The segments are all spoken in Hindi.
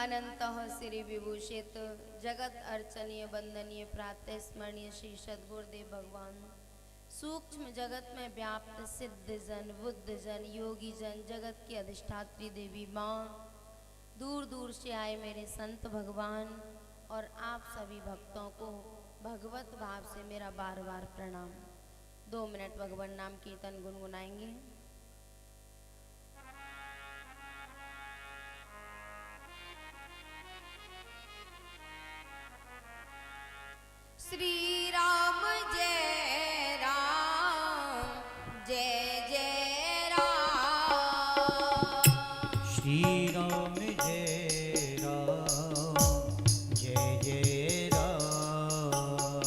अनंतः श्री विभूषित जगत अर्चनीय वंदनीय प्रातः स्मरणीय श्री सद्गुरुदेव भगवान सूक्ष्म जगत में व्याप्त सिद्ध जन बुद्ध जन योगी जन जगत की अधिष्ठात्री देवी माँ, दूर दूर से आए मेरे संत भगवान और आप सभी भक्तों को भगवत भाव से मेरा बार बार प्रणाम। 2 मिनट भगवान नाम कीर्तन गुनगुनाएंगे। श्री राम जय राम जय जय राम। श्री राम जय राम जय जय राम।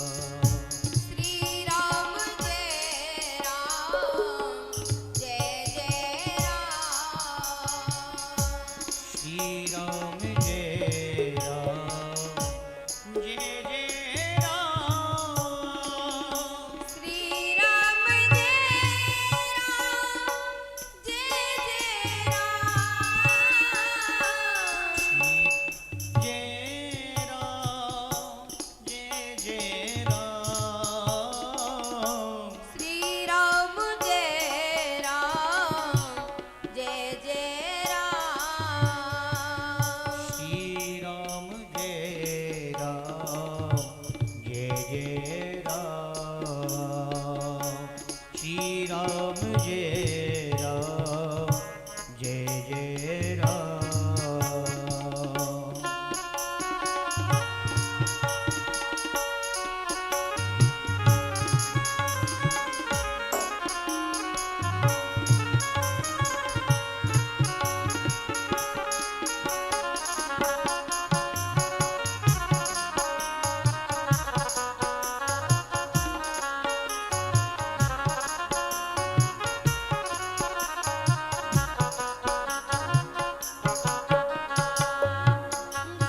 श्री राम जय राम जय जय राम। श्री राम जय राम जय जय राम। श्री राम जय राम जय जय राम। जय राम जय जय राम। श्री राम जय राम जय जय राम। श्री राम जय राम जय जय राम। श्री राम जय राम जय जय राम।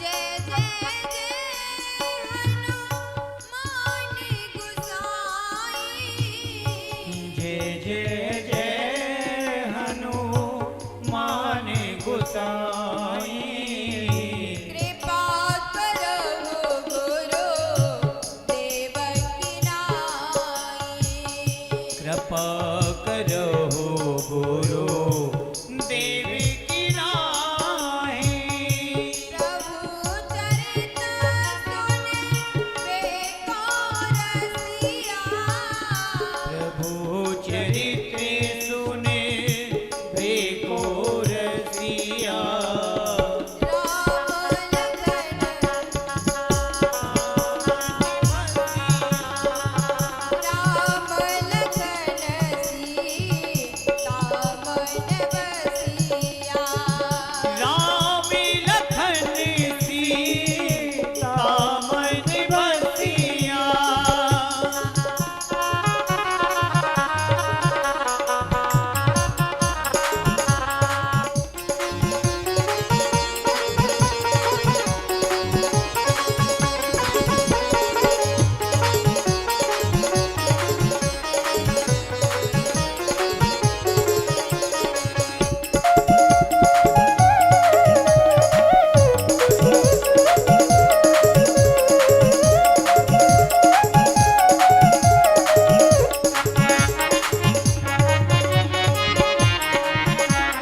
जय जय जय हनुमान गोसाई। जय जय जय हनुमान गोसाई। कृपा करो गुरु देव की नाई। कृपा करो गुरु देव की नाई। प्रभु चरित सुने बेकार सिया। प्रभु चरित्र सुने देखो रसिया। राम लखन राम लखन सीता मन बसिया। राम लखन सीता मन बसिया।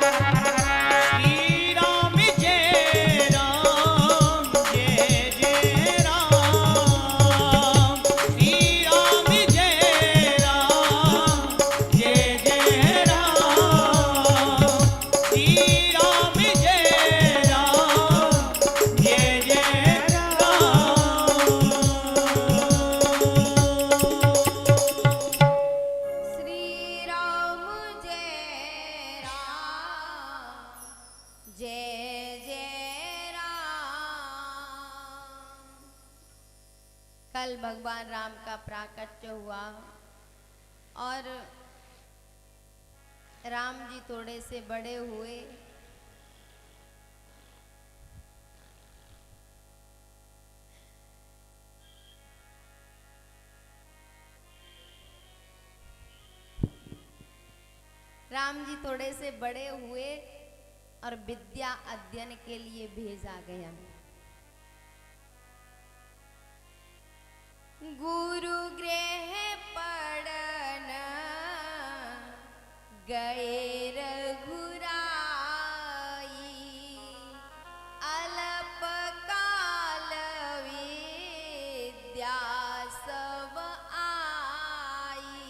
श्री राम जय राम जय जय राम। श्री राम जय राम जय जय राम। श्री राम जय राम जय जय राम। श्री राम जय जय राम। कल भगवान राम का प्राकट्य हुआ और राम जी थोड़े से बड़े हुए। राम जी थोड़े से बड़े हुए और विद्या अध्ययन के लिए भेजा गया। गुरु गृह पढ़न गए रघुराई, अल्प काल विद्या सब आई।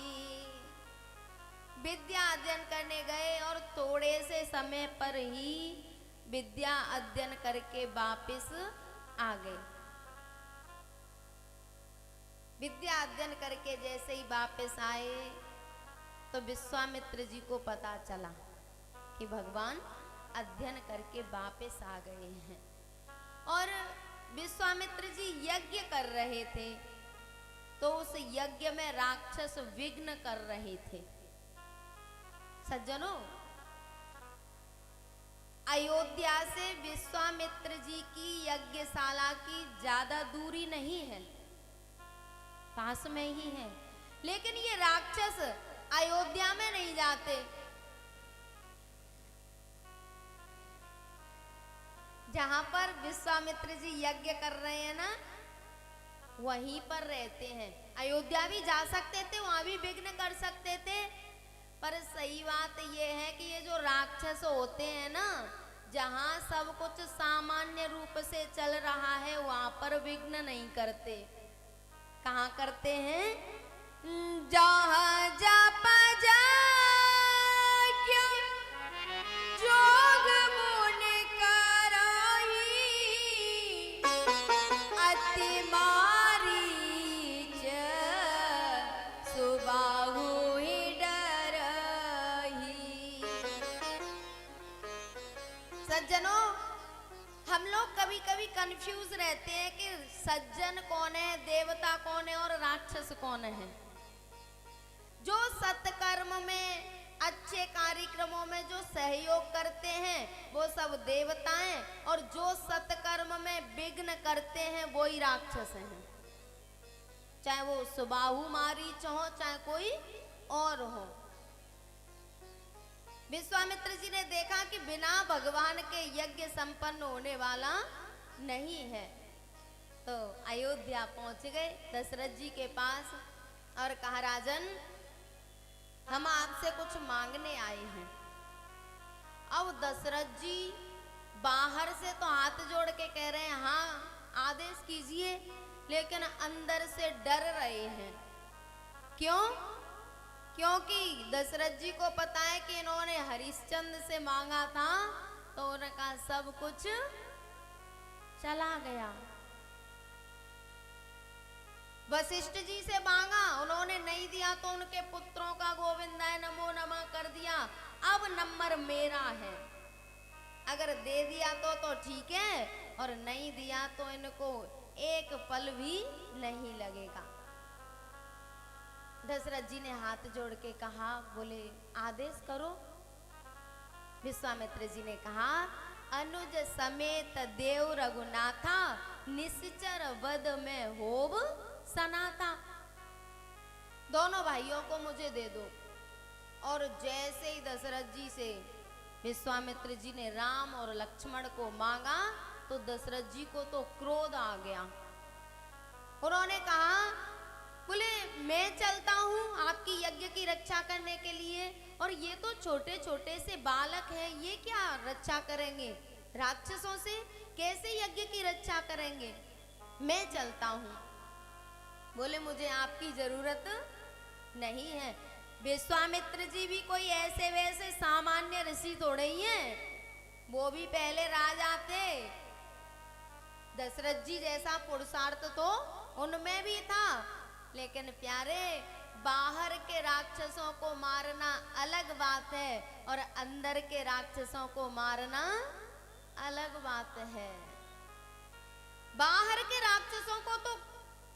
विद्या अध्ययन करने गए और थोड़े से समय पर ही विद्या अध्ययन करके वापस आ गए। विद्या अध्ययन करके जैसे ही वापस आए तो विश्वामित्र जी को पता चला कि भगवान अध्ययन करके वापस आ गए हैं। और विश्वामित्र जी यज्ञ कर रहे थे तो उस यज्ञ में राक्षस विघ्न कर रहे थे। सज्जनों, अयोध्या से विश्वामित्र जी की यज्ञशाला की ज्यादा दूरी नहीं है, पास में ही है। लेकिन ये राक्षस अयोध्या में नहीं जाते, जहां पर विश्वामित्र जी यज्ञ कर रहे हैं ना, वहीं पर रहते हैं। अयोध्या भी जा सकते थे, वहां भी विघ्न कर सकते थे, पर सही बात यह है कि ये जो राक्षस होते हैं ना, जहां सब कुछ सामान्य रूप से चल रहा है वहां पर विघ्न नहीं करते। कहाँ करते हैं? जहाँ जप यज्ञ जोग मुनि कराई, अति मारीच सुबाहु ही डरहि। सज्जनों, हम लोग कभी कभी कंफ्यूज रहते हैं कि सज्जन कौन है, देवता कौन है और राक्षस कौन है। जो सत्कर्म में, अच्छे कार्यक्रमों में जो सहयोग करते हैं वो सब देवता हैं, और जो सत्कर्म में विघ्न करते हैं वो ही राक्षस हैं। चाहे वो सुबाहु मारीच हो, चाहे कोई और हो। विश्वामित्र जी ने देखा कि बिना भगवान के यज्ञ संपन्न होने वाला नहीं है, तो अयोध्या पहुंच गए दशरथ जी के पास और कहा, राजन, हम आपसे कुछ मांगने आए हैं। अब दशरथ जी बाहर से तो हाथ जोड़ के कह रहे हैं हाँ आदेश कीजिए, लेकिन अंदर से डर रहे हैं। क्यों? क्योंकि दशरथ जी को पता है कि इन्होंने हरिश्चंद्र से मांगा था, तो उनका सब कुछ चला गया। वशिष्ठ जी से मांगा, उन्होंने नहीं दिया, तो उनके पुत्रों का गोविंदाय नमो नमः कर दिया। अब नंबर मेरा है, अगर दे दिया तो ठीक है, और नहीं दिया तो इनको एक पल भी नहीं लगेगा। दशरथ जी ने हाथ जोड़ के कहा, बोले आदेश करो। विश्वामित्र जी ने कहा, अनुज समेत देव रघुनाथा, निश्चर वध में होव सनाता। दोनों भाइयों को मुझे दे दो। और जैसे ही दशरथ जी से विश्वामित्र जी ने राम और लक्ष्मण को मांगा, तो दशरथ जी को तो क्रोध आ गया। उन्होंने कहा, बोले मैं चलता हूँ आपकी यज्ञ की रक्षा करने के लिए, और ये तो छोटे छोटे से बालक हैं, ये क्या रक्षा करेंगे? राक्षसों से कैसे यज्ञ की रक्षा करेंगे? मैं चलता हूँ। बोले मुझे आपकी जरूरत नहीं है। विश्वामित्र जी भी कोई ऐसे वैसे सामान्य ऋषि थोड़े ही हैं, वो भी पहले राजा थे। दशरथ जी जैसा पुरुषार्थ तो उनमें भी था, लेकिन प्यारे, बाहर के राक्षसों को मारना अलग बात है और अंदर के राक्षसों को मारना अलग बात है। बाहर के राक्षसों को तो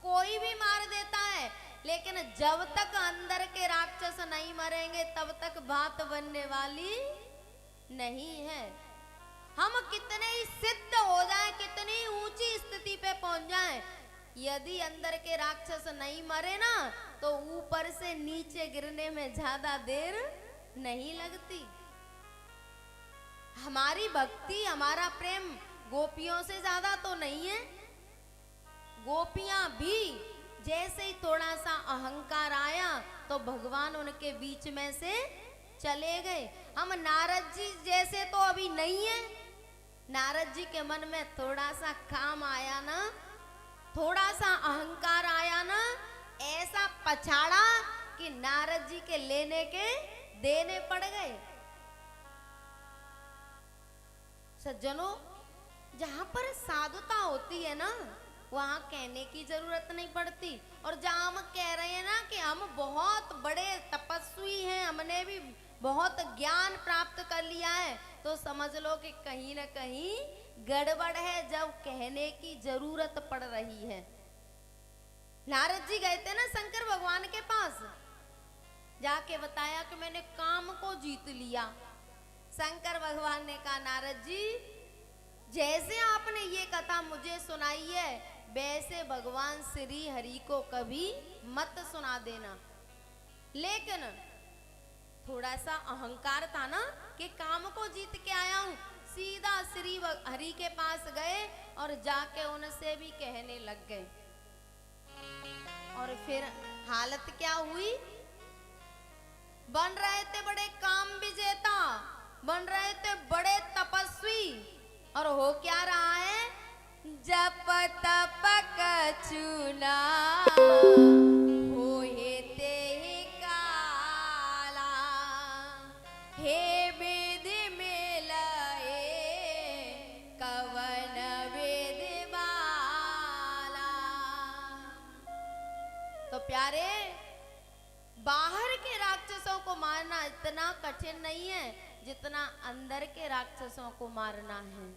कोई भी मार देता है, लेकिन जब तक अंदर के राक्षस नहीं मरेंगे तब तक बात बनने वाली नहीं है। हम कितने ही सिद्ध हो जाएं, कितनी ऊंची स्थिति पे पहुंच जाएं, यदि अंदर के राक्षस नहीं मरे ना, तो ऊपर से नीचे गिरने में ज्यादा देर नहीं लगती। हमारी भक्ति, हमारा प्रेम गोपियों से ज्यादा तो नहीं है। गोपियां भी जैसे ही थोड़ा सा अहंकार आया तो भगवान उनके बीच में से चले गए। हम नारद जी जैसे तो अभी नहीं है। नारद जी के मन में थोड़ा सा काम आया ना, थोड़ा सा अहंकार आया ना, ऐसा पछाड़ा कि नारद जी के लेने के देने पड़ गए। सज्जनों, जहां पर साधुता होती है ना, वहां कहने की जरूरत नहीं पड़ती। और जहां हम कह रहे हैं ना कि हम बहुत बड़े तपस्वी हैं, हमने भी बहुत ज्ञान प्राप्त कर लिया है, तो समझ लो कि कहीं ना कहीं गड़बड़ है, जब कहने की जरूरत पड़ रही है। नारद जी गए थे ना शंकर भगवान के पास, जाके बताया कि मैंने काम को जीत लिया। शंकर भगवान ने कहा, नारद जी जैसे आपने ये कथा मुझे सुनाई है, वैसे भगवान श्री हरि को कभी मत सुना देना। लेकिन थोड़ा सा अहंकार था ना कि काम को जीत के आया हूं, सीधा श्री हरि के पास गए और जाके उनसे भी कहने लग गए। और फिर हालत क्या हुई? बन रहे थे बड़े काम विजेता, बन रहे थे बड़े तपस्वी, और हो क्या रहा है? जप तप कछुना होए ते काला, हे वेद मिलए कवन वेद वाला। तो प्यारे, बाहर के राक्षसों को मारना इतना कठिन नहीं है जितना अंदर के राक्षसों को मारना है।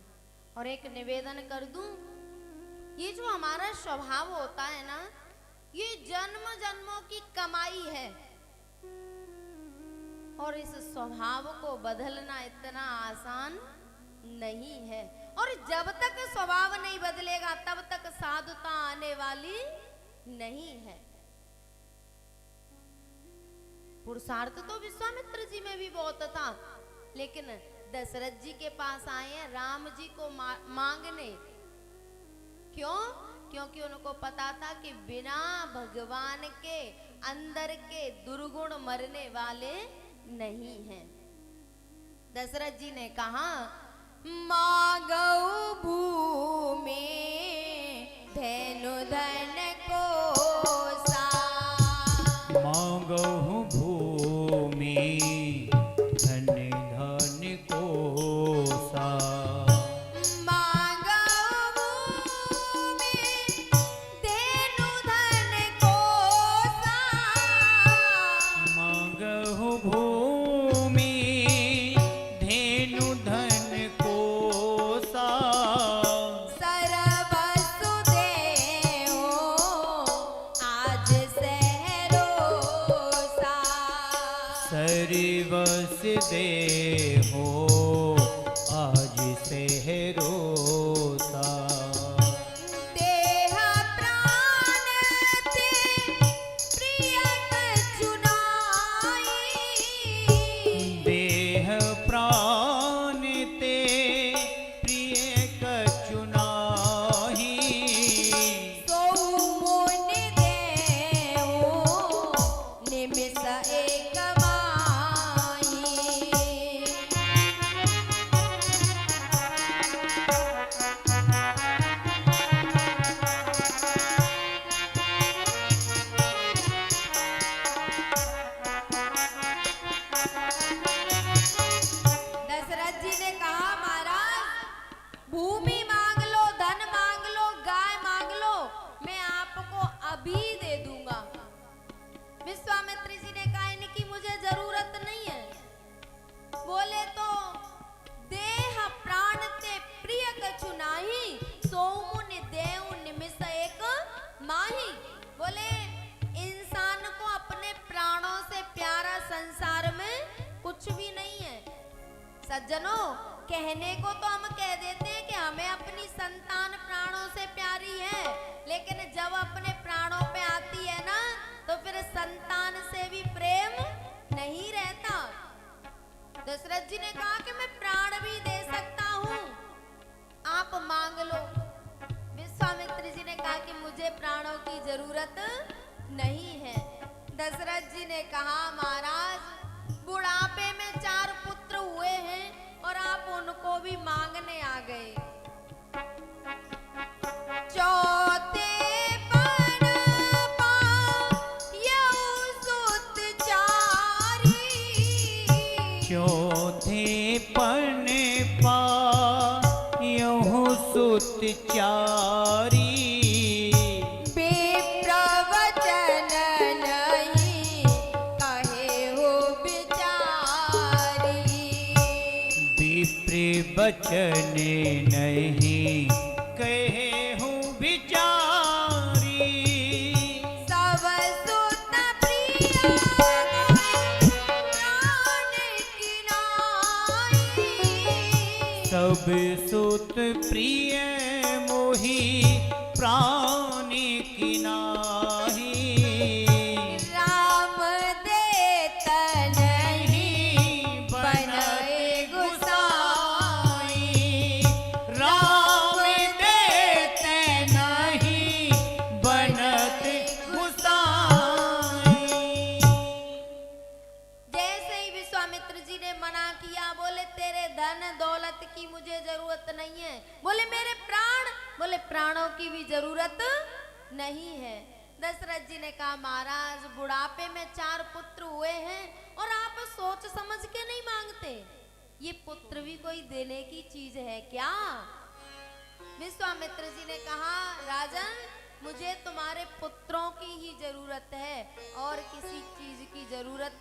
और एक निवेदन कर दूं, ये जो हमारा स्वभाव होता है ना, ये जन्म जन्मों की कमाई है, और इस स्वभाव को बदलना इतना आसान नहीं है। और जब तक स्वभाव नहीं बदलेगा तब तक साधुता आने वाली नहीं है। पुरुषार्थ तो विश्वामित्र जी में भी बहुत था, लेकिन दशरथ जी के पास आए हैं राम जी को मांगने। क्यों? क्योंकि उनको पता था कि बिना भगवान के अंदर के दुर्गुण मरने वाले नहीं हैं। दशरथ जी ने कहा, मांगो भूमि धनु धन को सा, मांगो भूमि धन धन को सा, मांगो भूमि धेनु धन को सा, मांगो भूमि धेनु धन को सा, सर्वसु देहो आज सहरोसा, सर्वस देहो आज सहरोसा, देह प्राण ते प्रिय कछुनाई, देह प्राण ते प्रिय कछुनाहि, सो मुनि देहो निमिष एक माही। दशरथ जी ने कहा, महाराज भूमि मांग लो, धन मांग लो, गाय मांग लो, मैं आपको अभी दे दूंगा। विश्वामित्र जी ने कहा, इनकी मुझे जरूरत नहीं है। बोले तो देह प्राण ते प्रिय कछु नाही, सो मुनि देव निमिष एक माही। बोले इंसान को अपने प्राणों से प्यारा संसार में कुछ भी नहीं है। सज्जनों, कहने को तो हम कह देते हैं कि हमें अपनी संतान प्राणों से प्यारी है, लेकिन जब अपने प्राणों पे आती है ना, तो फिर संतान से भी प्रेम नहीं रहता। दशरथ जी ने कहा कि मैं प्राण भी दे नहीं है। दशरथ जी ने कहा महाराज बुढ़ापे में 4 पुत्र हुए हैं और आप उनको भी मांगने आ गए। चौथे पन पायऊ सुत चारी, चौथे पन पायहु सुत चारी, विप्रवचन नहीं कहे हो बिचारी, विप्र बचन नहीं कहे हूँ बिचारी, सब सुत प्रिय प्राण की नाई, सब सुत प्रिय मोहि प्राण की नाहि, राम देत नहीं बनए गुसाई, राम देत नहीं बनत गुसाई। जैसे ही विश्वामित्र जी ने मना किया, बोले तेरे धन दौलत की मुझे जरूरत नहीं है, बोले मेरे प्राण, बोले प्राणों की भी जरूरत नहीं है। दशरथ जी ने कहा महाराज बुढ़ापे में 4 पुत्र हुए हैं और आप सोच समझ के नहीं मांगते, ये पुत्र भी कोई देने की चीज है क्या? विश्वामित्र जी ने कहा राजन मुझे तुम्हारे पुत्रों की ही जरूरत है और किसी चीज की जरूरत।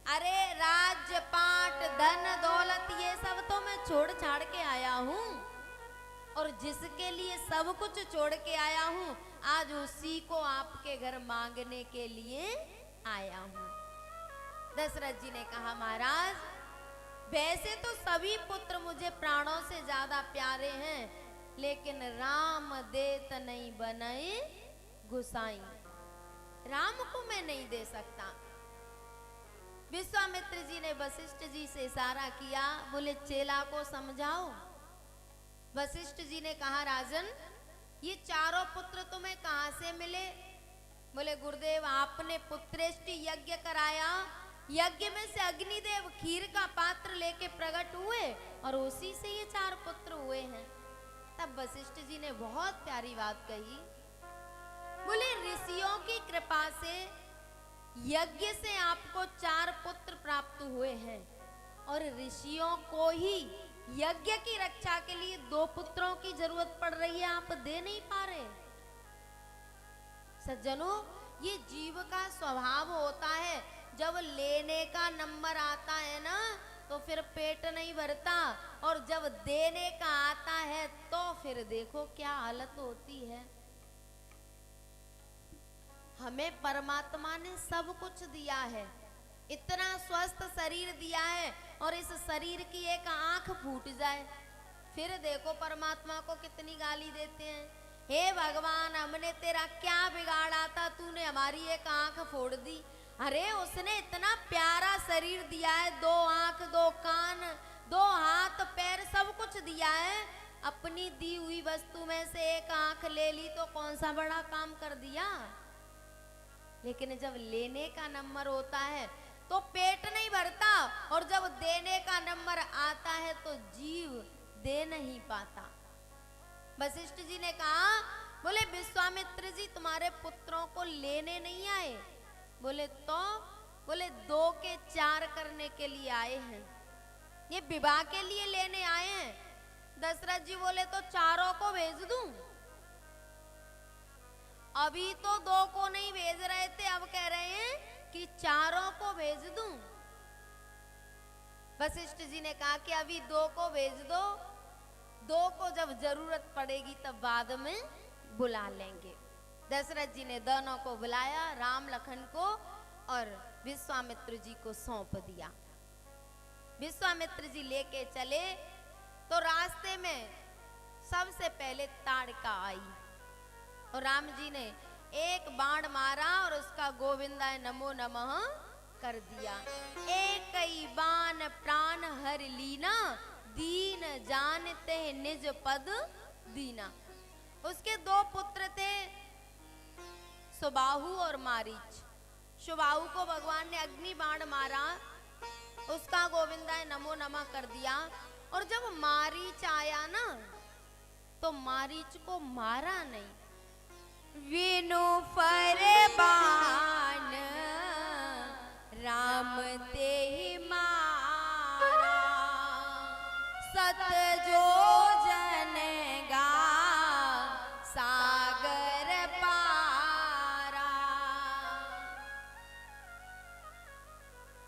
अरे राज्य पाट धन दौलत ये सब तो मैं छोड़ छाड़ के आया हूँ और जिसके लिए सब कुछ छोड़ के आया हूँ आज उसी को आपके घर मांगने के लिए आया हूँ। दशरथ जी ने कहा महाराज वैसे तो सभी पुत्र मुझे प्राणों से ज्यादा प्यारे हैं, लेकिन राम देत नहीं बनए गुसाई, राम को मैं नहीं दे सकता। विश्वामित्र जी ने वशिष्ठ जी से इशारा किया, बोले चेला को समझाओ। वशिष्ठ जी ने कहा राजन ये 4 पुत्र तुम्हें कहां से मिले? बोले गुरुदेव आपने पुत्रेष्टि यज्ञ कराया, यज्ञ में से अग्निदेव खीर का पात्र लेके प्रकट हुए और उसी से ये 4 पुत्र हुए हैं। तब वशिष्ठ जी ने बहुत प्यारी बात कही, बोले ऋषियों की कृपा से यज्ञ से आपको 4 पुत्र प्राप्त हुए हैं और ऋषियों को ही यज्ञ की रक्षा के लिए 2 पुत्रों की जरूरत पड़ रही है, आप दे नहीं पा रहे। सज्जनों ये जीव का स्वभाव होता है, जब लेने का नंबर आता है ना तो फिर पेट नहीं भरता और जब देने का आता है तो फिर देखो क्या हालत होती है। हमें परमात्मा ने सब कुछ दिया है, इतना स्वस्थ शरीर दिया है और इस शरीर की एक आंख फूट जाए फिर देखो परमात्मा को कितनी गाली देते हैं। हे भगवान हमने तेरा क्या बिगाड़ा था, तूने हमारी एक आंख फोड़ दी। अरे उसने इतना प्यारा शरीर दिया है, 2 आंख 2 कान 2 हाथ पैर सब कुछ दिया है, अपनी दी हुई वस्तु में से एक आंख ले ली तो कौन सा बड़ा काम कर दिया। लेकिन जब लेने का नंबर होता है तो पेट नहीं भरता और जब देने का नंबर आता है तो जीव दे नहीं पाता। वशिष्ठ जी ने कहा, बोले विश्वामित्र जी तुम्हारे पुत्रों को लेने नहीं आए। बोले तो, बोले 2 के 4 करने के लिए आए हैं, ये विवाह के लिए लेने आए हैं। दशरथ जी बोले तो 4 को भेज दूं? अभी तो 2 को नहीं भेज रहे थे, अब कह रहे हैं कि 4 को भेज दूं। वशिष्ठ जी ने कहा कि अभी 2 को भेज दो, 2 को जब जरूरत पड़ेगी तब बाद में बुला लेंगे। दशरथ जी ने दोनों को बुलाया, राम लखन को और विश्वामित्र जी को सौंप दिया। विश्वामित्र जी लेके चले तो रास्ते में सबसे पहले ताड़का आई और राम जी ने एक बाण मारा और उसका गोविंदाय नमो नमः कर दिया। एक ही बाण प्राण हर लीना, दीन जानते निज पद दीना। उसके 2 पुत्र थे, सुबाहु और मारीच। सुबाहु को भगवान ने अग्नि बाण मारा, उसका गोविंदाय नमो नमः कर दिया। और जब मारीच आया ना तो मारीच को मारा नहीं। विनु फरमान राम ते ही मारा, सत जो जनेगा सागर पारा।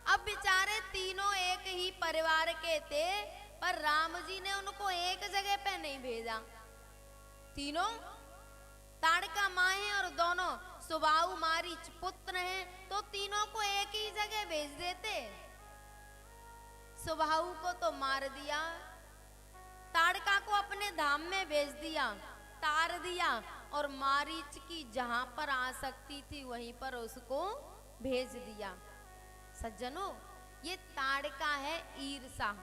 अब बेचारे तीनों एक ही परिवार के थे, पर राम जी ने उनको एक जगह पे नहीं भेजा। तीनों ताड़का माँ है और दोनों सुबाहु मारीच पुत्र हैं, तो तीनों को एक ही जगह भेज देते। सुबाहु को तो मार दिया, ताड़का को अपने धाम में भेज दिया, तार दिया, और मारीच की जहां पर आसक्ति थी वहीं पर उसको भेज दिया। सज्जनों, ये ताड़का है ईर्षा,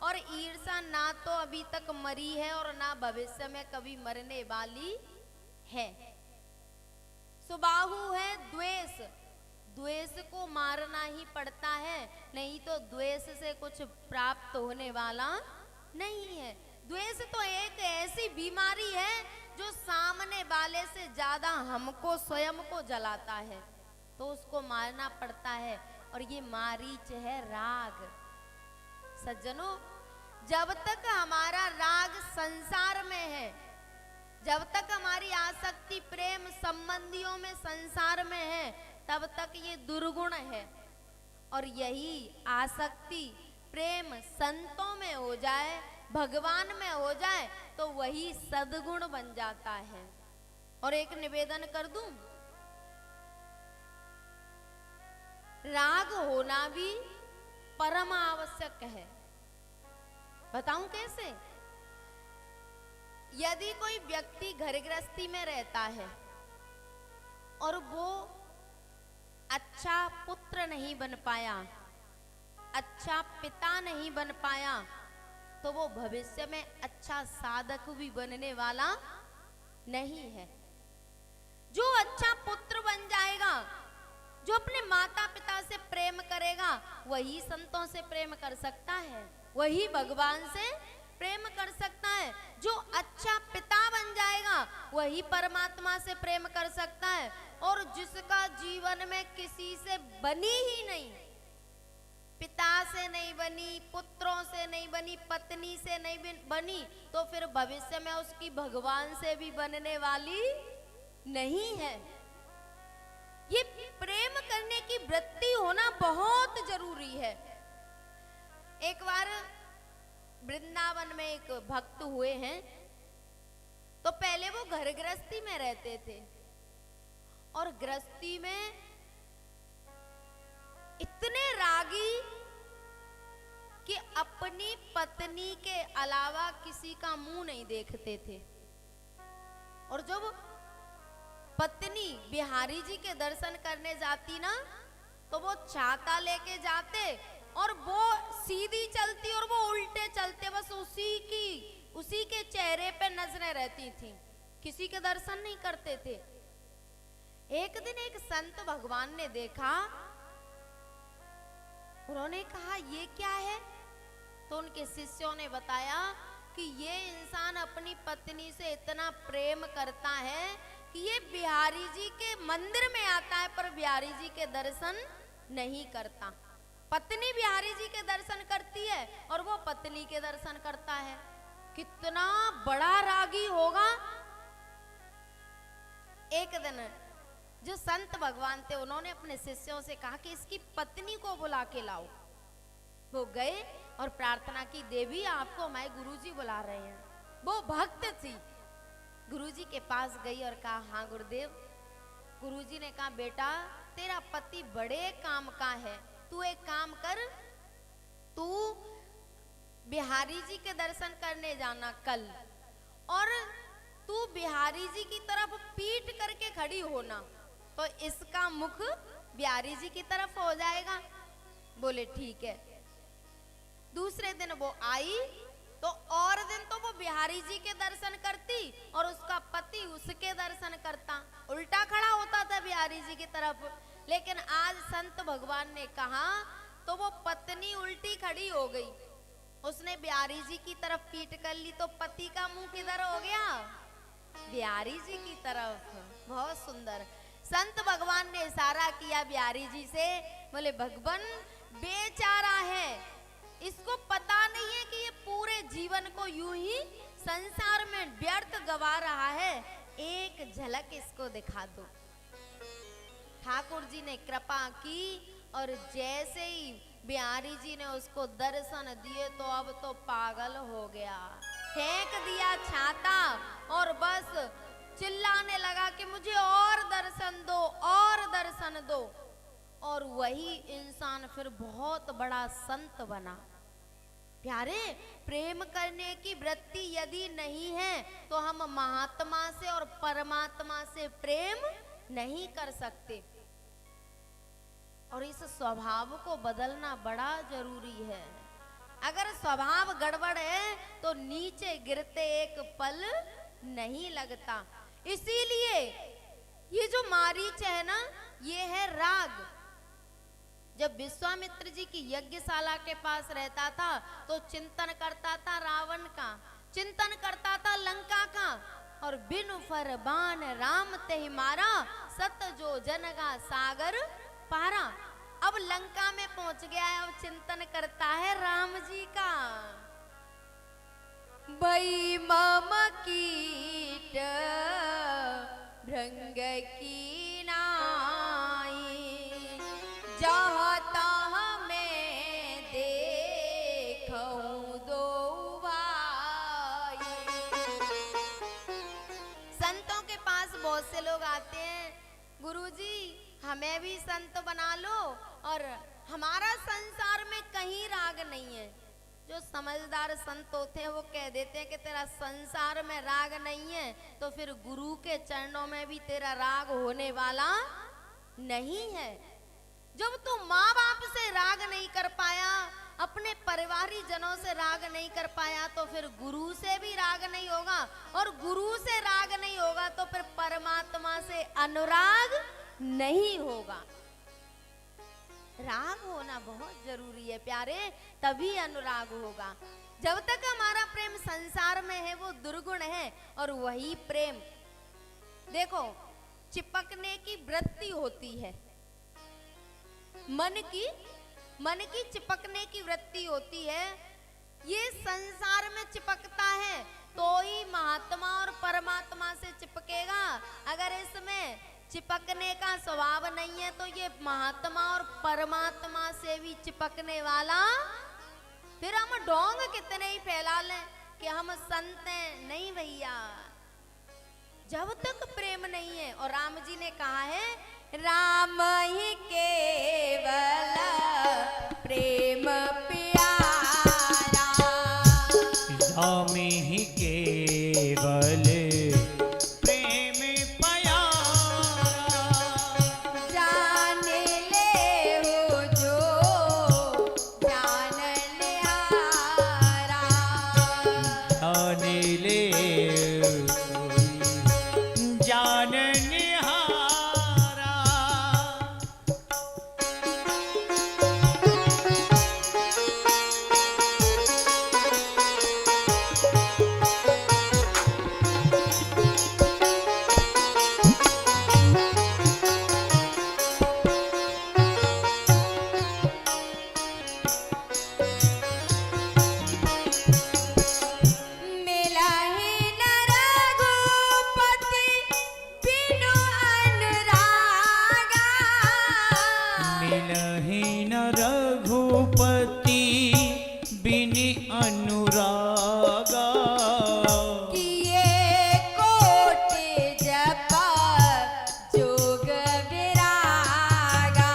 और ईर्षा ना तो अभी तक मरी है और ना भविष्य में कभी मरने वाली है। सुबाहु है द्वेष, द्वेष को मारना ही पड़ता है, नहीं तो द्वेष से कुछ प्राप्त होने वाला नहीं है। द्वेष तो एक ऐसी बीमारी है जो सामने वाले से ज्यादा हमको स्वयं को जलाता है, तो उसको मारना पड़ता है। और ये मारीच है राग। सज्जनों, जब तक हमारा राग संसार में है, जब तक हमारी आसक्ति प्रेम संबंधियों में संसार में है, तब तक ये दुर्गुण है। और यही आसक्ति प्रेम संतों में हो जाए, भगवान में हो जाए, तो वही सद्गुण बन जाता है। और एक निवेदन कर दूं, राग होना भी परम आवश्यक है। बताऊं कैसे? यदि कोई व्यक्ति घर गृहस्थी में रहता है और वो अच्छा पुत्र नहीं बन पाया, अच्छा पिता नहीं बन पाया, तो वो भविष्य में अच्छा साधक भी बनने वाला नहीं है। जो अच्छा पुत्र बन जाएगा, जो अपने माता पिता से प्रेम करेगा, वही संतों से प्रेम कर सकता है, वही भगवान से प्रेम कर सकता है। जो अच्छा पिता बन जाएगा, वही परमात्मा से प्रेम कर सकता है। और जिसका जीवन में किसी से बनी ही नहीं, पिता से नहीं बनी, पुत्रों से नहीं बनी, पत्नी से नहीं बनी, तो फिर भविष्य में उसकी भगवान से भी बनने वाली नहीं है। ये प्रेम करने की वृत्ति होना बहुत जरूरी है। एक बार वृंदावन में एक भक्त हुए हैं, तो पहले वो घर गृहस्थी में रहते थे, और गृहस्थी में इतने रागी कि अपनी पत्नी के अलावा किसी का मुंह नहीं देखते थे। और जब पत्नी बिहारी जी के दर्शन करने जाती ना, तो वो छाता लेके जाते और वो सीधी चलती और वो उल्टे चलते, बस उसी के चेहरे पे नजरें रहती थी, किसी के दर्शन नहीं करते थे। एक दिन एक संत भगवान ने देखा, उन्होंने कहा ये क्या है? तो उनके शिष्यों ने बताया कि ये इंसान अपनी पत्नी से इतना प्रेम करता है कि ये बिहारी जी के मंदिर में आता है पर बिहारी जी के दर्शन नहीं करता। पत्नी बिहारी जी के दर्शन करती है और वो पत्नी के दर्शन करता है। कितना बड़ा रागी होगा। एक दिन जो संत भगवान थे, उन्होंने अपने शिष्यों से कहा कि इसकी पत्नी को बुला के लाओ। वो गए और प्रार्थना की, देवी आपको हमारे गुरुजी बुला रहे हैं। वो भक्त थी, गुरुजी के पास गई और कहा, हाँ गुरुदेव। गुरुजी ने कहा, बेटा तेरा पति बड़े काम का है, तू एक काम कर, तू बिहारी जी के दर्शन करने जाना कल, और तू बिहारी जी की तरफ पीठ करके खड़ी होना, तो इसका मुख बिहारी जी की तरफ हो जाएगा। बोले ठीक है। दूसरे दिन वो आई तो और दिन तो वो बिहारी जी के दर्शन करती और उसका पति उसके दर्शन करता, उल्टा खड़ा होता था बिहारी जी की तरफ। लेकिन आज संत भगवान ने कहा तो वो पत्नी उल्टी खड़ी हो गई, उसने बिहारी जी की तरफ पीठ कर ली, तो पति का मुंह किधर हो गया? बिहारी जी की तरफ। बहुत सुंदर। संत भगवान ने इशारा किया बिहारी जी से, बोले भगवान बेचारा है, इसको पता नहीं है कि ये पूरे जीवन को यूं ही संसार में व्यर्थ गवा रहा है, एक झलक इसको दिखा दो। ठाकुर जी ने कृपा की और जैसे ही बिहारी जी ने उसको दर्शन दिए तो अब तो पागल हो गया, फेंक दिया छाता और बस चिल्लाने लगा कि मुझे और दर्शन दो, और दर्शन दो। और वही इंसान फिर बहुत बड़ा संत बना। प्यारे, प्रेम करने की वृत्ति यदि नहीं है तो हम महात्मा से और परमात्मा से प्रेम नहीं कर सकते, और इस स्वभाव को बदलना बड़ा जरूरी है। अगर स्वभाव गड़बड़ है तो नीचे गिरते एक पल नहीं लगता। इसीलिए ये जो मारीच है ना, ये है राग। जब विश्वामित्र जी की यज्ञशाला के पास रहता था तो चिंतन करता था रावण का, चिंतन करता था लंका का, और बिनु फरमान राम तेहि मारा, सत जो जनगा सागर पारा। अब लंका में पहुंच गया है, अब चिंतन करता है राम जी का। भई मम कीट भृंग की नाई, जहाँ तहाँ मैं देखूं दो भाई। संतों के पास बहुत से लोग आते हैं, गुरुजी हमें भी संत बना लो, और हमारा संसार में कहीं राग नहीं है। जो समझदार संत होते हैं वो कह देते हैं कि तेरा संसार में राग नहीं है तो फिर गुरु के चरणों में भी तेरा राग होने वाला नहीं है। जब तू माँ बाप से राग नहीं कर पाया, अपने परिवारी जनों से राग नहीं कर पाया, तो फिर गुरु से भी राग नहीं होगा, और गुरु से राग नहीं होगा तो फिर परमात्मा से अनुराग नहीं होगा। राग होना बहुत जरूरी है प्यारे, तभी अनुराग होगा। जब तक हमारा प्रेम संसार में है वो दुर्गुण है, और वही प्रेम देखो चिपकने की वृत्ति होती है, मन की चिपकने की वृत्ति होती है। ये संसार में चिपकता है तो ही महात्मा और परमात्मा से चिपकेगा। अगर इसमें चिपकने का स्वभाव नहीं है तो ये महात्मा और परमात्मा से भी चिपकने वाला, फिर हम ढोंग कितने ही फैला लें कि हम संत हैं, नहीं भैया। जब तक प्रेम नहीं है, और राम जी ने कहा है राम ही केवल प्रेम प्यारा, राम ही केवल प्रेम प्यारा, जान ले हो जो जान निहारा, जान ले जान निहारा। मिला ही न रघुपति बिनु अनुरागा, मिलहि न रघुपति बिनि अनुरागा, किए कोटि जप जोग विरागा।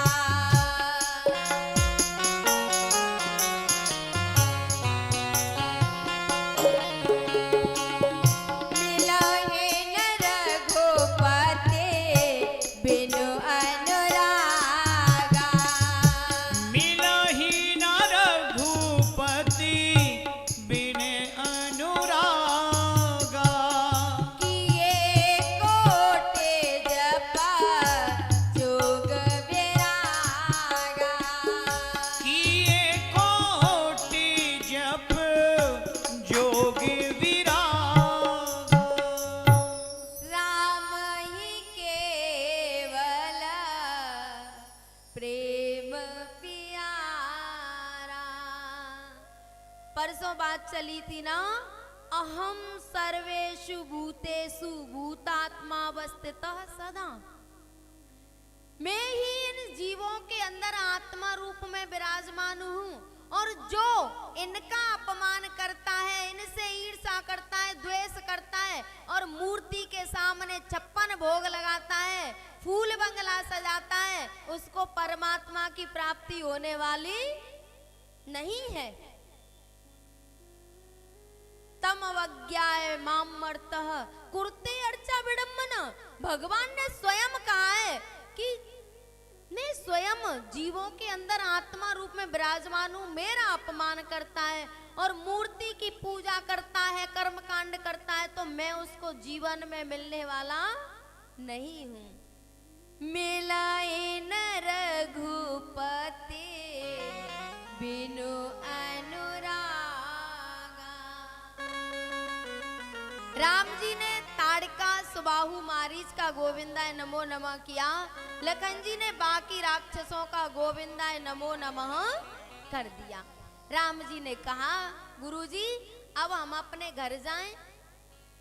मिलहि न रघुपति बिनु अनुरागा, मिलहि न वर्षों बाद चली थी ना, अहम सर्वेषु भूतेषु भूतात्मा अवस्थितः सदा। मैं ही इन जीवों के अंदर आत्मा रूप में विराजमान हूँ, और जो इनका अपमान करता है, इनसे ईर्ष्या करता है, द्वेष करता है और मूर्ति के सामने 56 भोग लगाता है, फूल बंगला सजाता है, उसको परमात्मा की प्राप्ति होने वाली नहीं है। तम अवज्ञाय मामर्तः कुरुते अर्चा विडम्बना। भगवान ने स्वयं कहा है कि मैं स्वयं जीवों के अंदर आत्मा रूप में विराजमान हूं, मेरा अपमान करता है और मूर्ति की पूजा करता है, कर्म कांड करता है, तो मैं उसको जीवन में मिलने वाला नहीं हूं। मिलाए न रघुपति बिनु अनुरागा। राम जी ने ताड़का सुबाहु मारीच का गोविंदाय नमो नमः किया, लखन जी ने बाकी राक्षसों का गोविंदाय नमो नमः कर दिया। राम जी ने कहा गुरुजी अब हम अपने घर जाएं,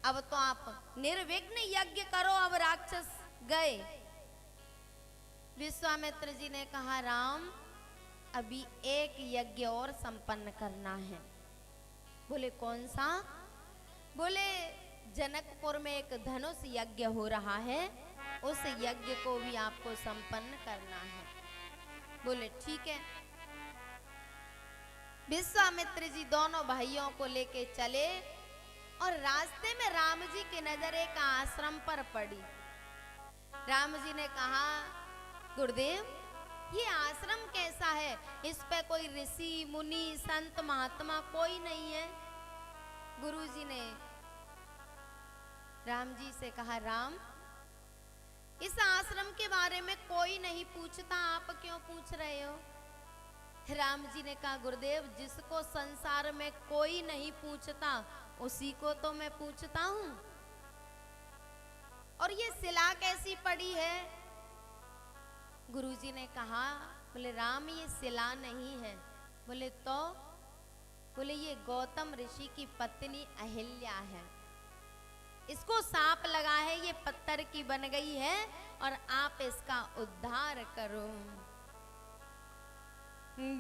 अब तो आप निर्विघ्न यज्ञ करो, अब राक्षस गए। विश्वामित्र जी ने कहा राम अभी एक यज्ञ और संपन्न करना है। बोले कौन सा? बोले जनकपुर में एक धनुष यज्ञ हो रहा है, उस यज्ञ को भी आपको संपन्न करना है। बोले ठीक है। विश्वामित्र जी दोनों भाइयों को लेके चले और रास्ते में राम जी की नजर एक आश्रम पर पड़ी। राम जी ने कहा गुरुदेव ये आश्रम कैसा है? इस पे कोई ऋषि मुनि संत महात्मा कोई नहीं है। गुरु जी ने राम जी से कहा राम इस आश्रम के बारे में कोई नहीं पूछता, आप क्यों पूछ रहे हो? राम जी ने कहा गुरुदेव जिसको संसार में कोई नहीं पूछता उसी को तो मैं पूछता हूं। और ये शिला कैसी पड़ी है? गुरुजी ने कहा बोले राम ये शिला नहीं है। बोले तो? बोले ये गौतम ऋषि की पत्नी अहिल्या है, इसको सांप लगा है, ये पत्थर की बन गई है और आप इसका उद्धार करो।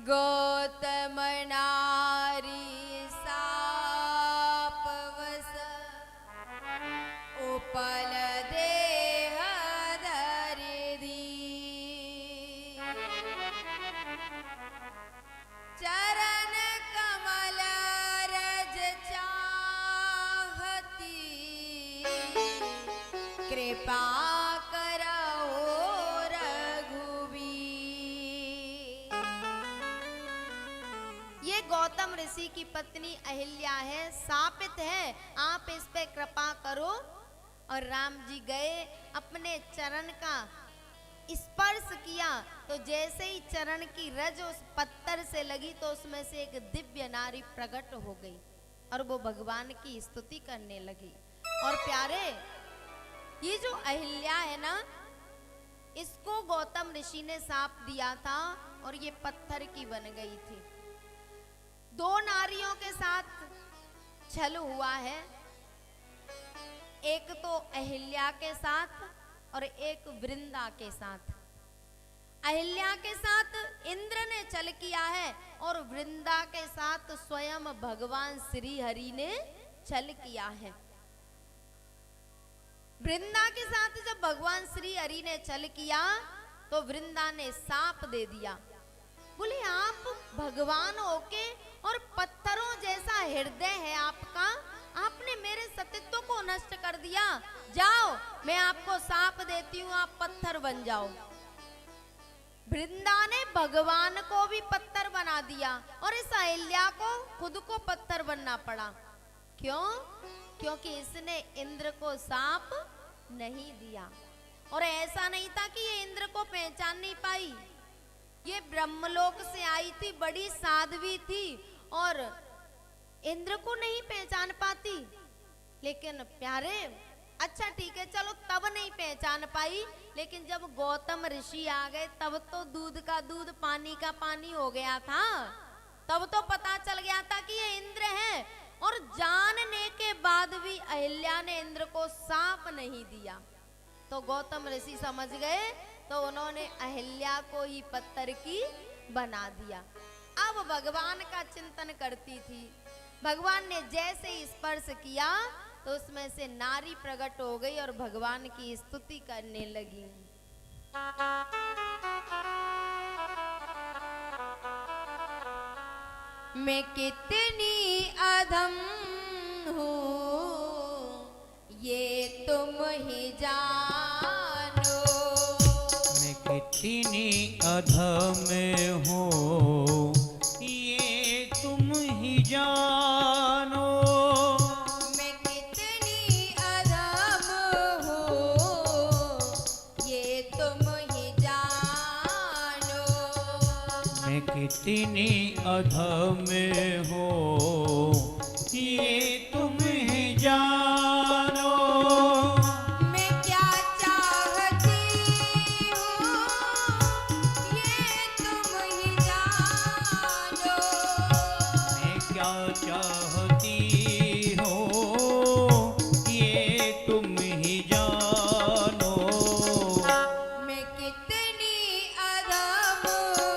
गौतम नारी साप वस उपल देह धरि दी, चरण कमल रज चाहती, कृपा करो रघुवीर। ये गौतम ऋषि की पत्नी अहिल्या है, शापित है, आप इस पे कृपा करो। और राम जी गए, अपने चरण का स्पर्श किया तो जैसे ही चरण की रज उस पत्थर से लगी तो उसमें से एक दिव्य नारी प्रकट हो गई और वो भगवान की स्तुति करने लगी। और प्यारे ये जो अहिल्या है ना, इसको गौतम ऋषि ने शाप दिया था और ये पत्थर की बन गई थी। दो नारियों के साथ छल हुआ है, एक तो अहिल्या के साथ और एक वृंदा के साथ। अहिल्या के साथ इंद्र ने छल किया है और वृंदा के साथ स्वयं भगवान श्री हरि ने छल किया है। वृंदा के साथ जब भगवान श्री हरि ने छल किया तो वृंदा ने शाप दे दिया। बोले आप भगवान होके और पत्थरों जैसा हृदय है आपका, आपने मेरे सतीत्व को नष्ट कर दिया, जाओ मैं आपको शाप देती हूँ, आप पत्थर बन जाओ। वृंदा ने भगवान को भी पत्थर बना दिया और इस अहिल्या को खुद को पत्थर बनना पड़ा। क्यों? क्योंकि इसने इंद्र को शाप नहीं दिया। और ऐसा नहीं था कि ये इंद्र को पहचान नहीं पाई, ये ब्रह्मलोक से आई थी, बड़ी साध्वी थी और इंद्र को नहीं पहचान पाती। लेकिन प्यारे अच्छा ठीक है चलो तब नहीं पहचान पाई, लेकिन जब गौतम ऋषि आ गए तब तो दूध का दूध पानी का पानी हो गया था। तब तो पता चल गया था कि ये इंद्र है, और जानने के बाद भी अहिल्या ने इंद्र को सांप नहीं दिया। तो गौतम ऋषि समझ गए, तो उन्होंने अहिल्या को ही पत्थर की बना दिया। अब भगवान का चिंतन करती थी। भगवान ने जैसे ही स्पर्श किया तो उसमें से नारी प्रकट हो गई और भगवान की स्तुति करने लगी। मैं कितनी अधम हूँ ये तुम ही जानो, मैं कितनी अधम हूँ ये तुम ही जानो। मैं कितनी अधम हूँ ये तुम ही जानो, मैं कितनी अधम हूँ ये तुम ही जानो। मैं क्या चाहती हूँ ये तुम ही जानो, मैं क्या चाहती हूँ ये तुम ही जानो। मैं कितनी अधम हूँ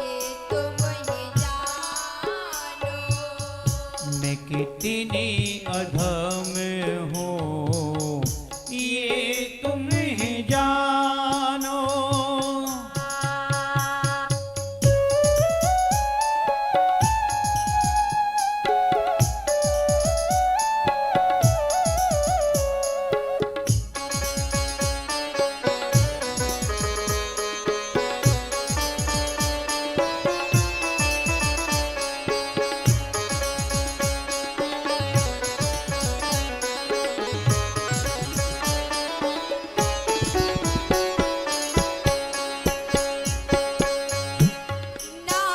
ये तुम ही जानो, मैं कितनी अधम हूँ ये तुम ही जानो।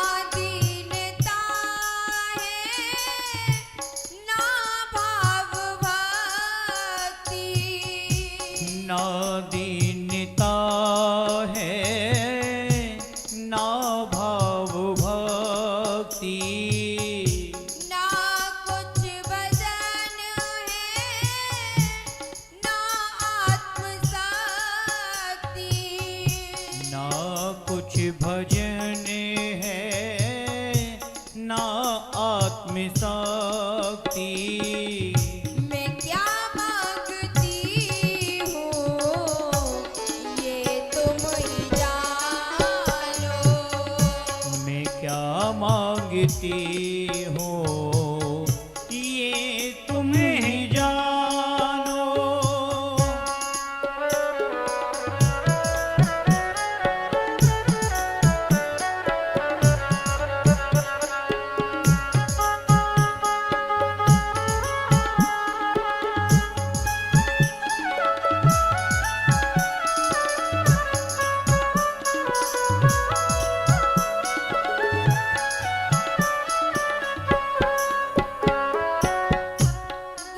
ना दीनता है ना भाव भक्ति, ना दीनता है ना भाव भक्ति, ना कुछ भजन है ना आत्मशक्ति, ना कुछ भजन है ना आत्मशक्ति। मैं क्या मांगती हूँ ये तुम ही जानो, मैं क्या मांगती हूँ ये तुम ही जानो।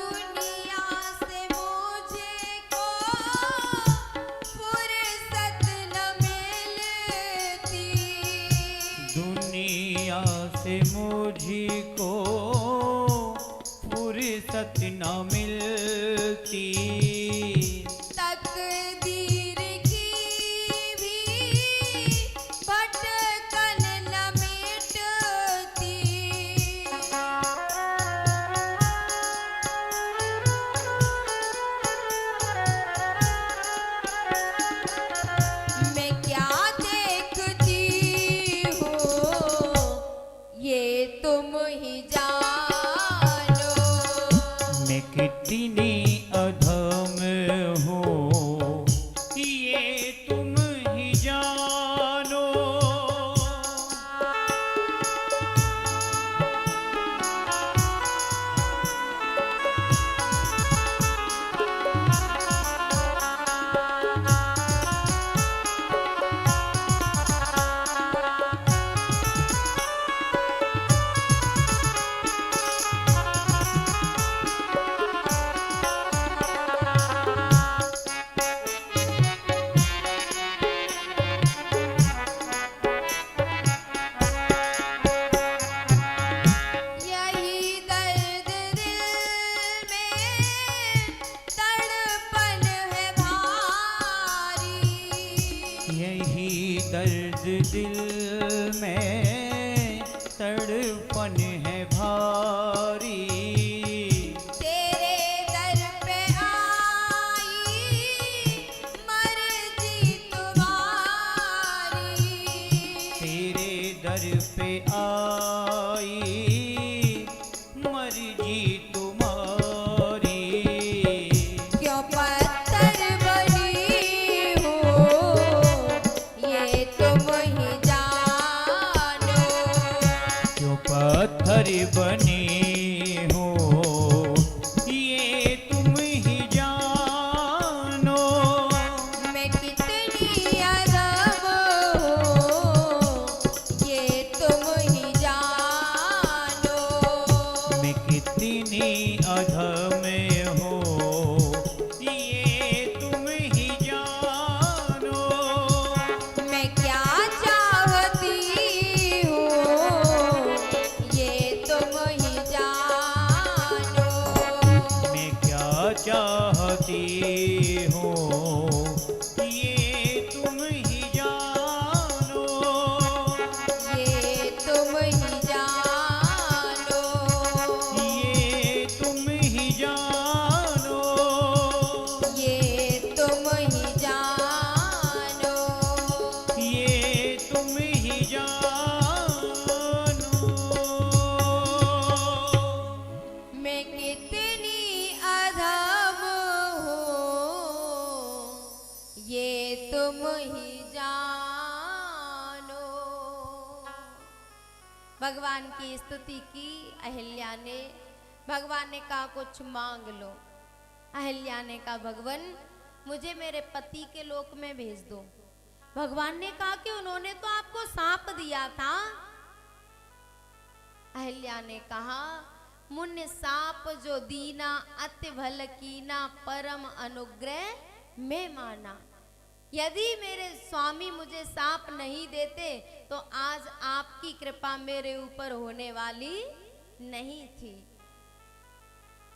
दुनिया से मुझको फुर्सत न मिलती, दुनिया से मुझको फुर्सत न मिलती, तकदीर की भी भटकन न मिटती, मैं क्या देखती हूँ ये तुम ही जानो, मैं कितनी अधम में तड़पन है भारी। तेरे दर पे आई मर्जी तुम्हारी। तेरे दर पे आई मर्जी तुम्हारी। क्यों पत्थर बनी हो ये तुम ही जानो। क्यों पत्थर बनी हो ये तुम ही जानो। मैं कितनी अदब हूँ ये तुम ही जानो। मैं कितनी अधम हो ये तुम ही जानो। मैं क्या चाहती हूँ ये तुम ही जानो। मैं क्या चाहती हूँ ये तुम ही जानो। ये तुम ही जानो। ये तुम ही जानो। ये तुम ही जानो। ये तुम ही जानो। मैं कितनी अधम हूँ ये तुम ही जानो। भगवान की स्तुति की अहिल्या ने। भगवान ने कहा कुछ मांग लो। अहिल्या ने कहा भगवान मुझे मेरे पति के लोक में भेज दो। भगवान ने कहा कि उन्होंने तो आपको सांप दिया था। अहिल्या ने कहा मुन्य साप जो दीना अति भल कीना परम अनुग्रह में माना। यदि मेरे स्वामी मुझे साप नहीं देते तो आज आपकी कृपा मेरे ऊपर होने वाली नहीं थी।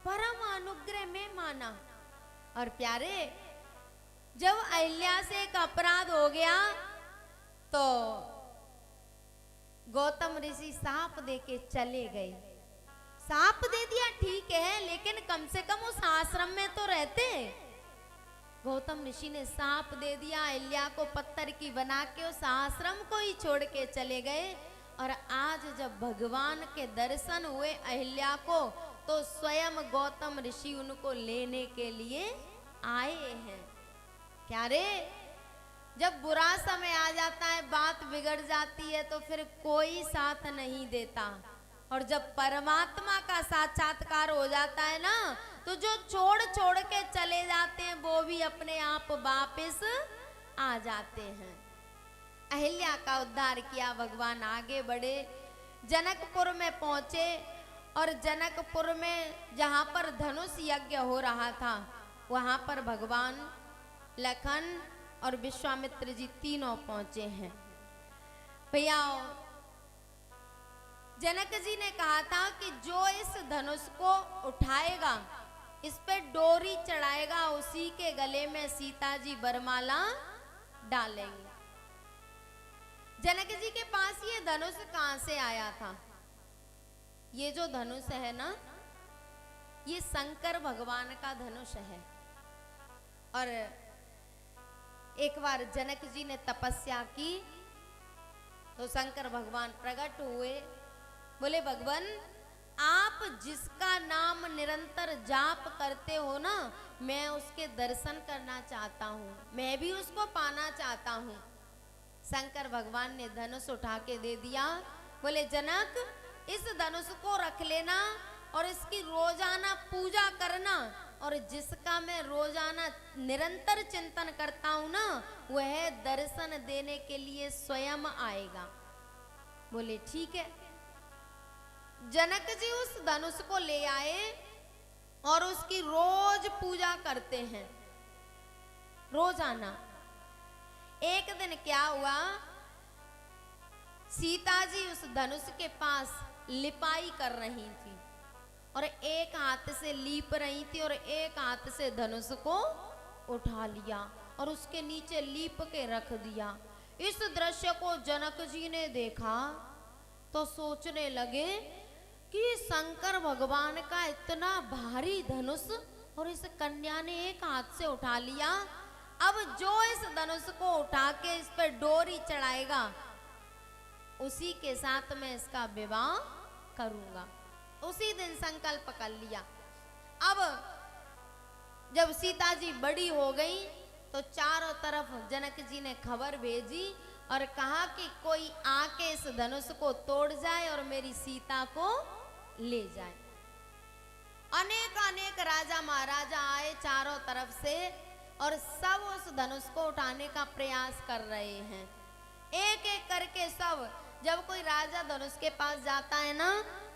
परम अनुग्रह में माना। और प्यारे जब अहिल्या से एक अपराध हो गया तो गौतम ऋषि सांप दे के चले गए। सांप दे दिया ठीक है लेकिन कम से कम उस आश्रम में तो रहते। गौतम ऋषि ने सांप दे दिया। अहिल्या को पत्थर की बना के उस आश्रम को ही छोड़ के चले गए। और आज जब भगवान के दर्शन हुए अहिल्या को तो स्वयं गौतम ऋषि उनको लेने के लिए आए हैं। क्या रे जब बुरा समय आ जाता है बात बिगड़ जाती है तो फिर कोई साथ नहीं देता। और जब परमात्मा का साक्षात्कार हो जाता है ना तो जो छोड़ छोड़ के चले जाते हैं वो भी अपने आप वापस आ जाते हैं। अहिल्या का उद्धार किया। भगवान आगे बढ़े जनकपुर में पहुंचे। और जनकपुर में जहां पर धनुष यज्ञ हो रहा था वहां पर भगवान लखन और विश्वामित्र जी तीनों पहुंचे हैं। भैया जनक जी ने कहा था कि जो इस धनुष को उठाएगा इस पे डोरी चढ़ाएगा उसी के गले में सीता जी वरमाला डालेंगे। जनक जी के पास ये धनुष कहां से आया था? ये जो धनुष है ना ये शंकर भगवान का धनुष है। और एक बार जनक जी ने तपस्या की तो शंकर भगवान प्रकट हुए। बोले भगवान आप जिसका नाम निरंतर जाप करते हो ना मैं उसके दर्शन करना चाहता हूँ। मैं भी उसको पाना चाहता हूँ। शंकर भगवान ने धनुष उठा के दे दिया। बोले जनक इस धनुष को रख लेना और इसकी रोजाना पूजा करना। और जिसका मैं रोजाना निरंतर चिंतन करता हूं ना वह दर्शन देने के लिए स्वयं आएगा। बोले ठीक है। जनक जी उस धनुष को ले आए और उसकी रोज पूजा करते हैं रोजाना। एक दिन क्या हुआ सीता जी उस धनुष के पास लिपाई कर रही थी और एक हाथ से लीप रही थी और एक हाथ से धनुष को उठा लिया और उसके नीचे लीप के रख दिया। इस दृश्य को जनक जी ने देखा तो सोचने लगे कि शंकर भगवान का इतना भारी धनुष और इस कन्या ने एक हाथ से उठा लिया। अब जो इस धनुष को उठा के इस पर डोरी चढ़ाएगा उसी के साथ मैं इसका विवाह करूंगा। उसी दिन संकल्प कर लिया। अब जब सीता जी बड़ी हो गई तो चारों तरफ जनक जी ने खबर भेजी और कहा कि कोई आके इस धनुष को तोड़ जाए और मेरी सीता को ले जाए। अनेक अनेक राजा महाराजा आए चारों तरफ से और सब उस धनुष को उठाने का प्रयास कर रहे हैं। एक एक करके सब, जब कोई राजा धनुष के पास जाता है ना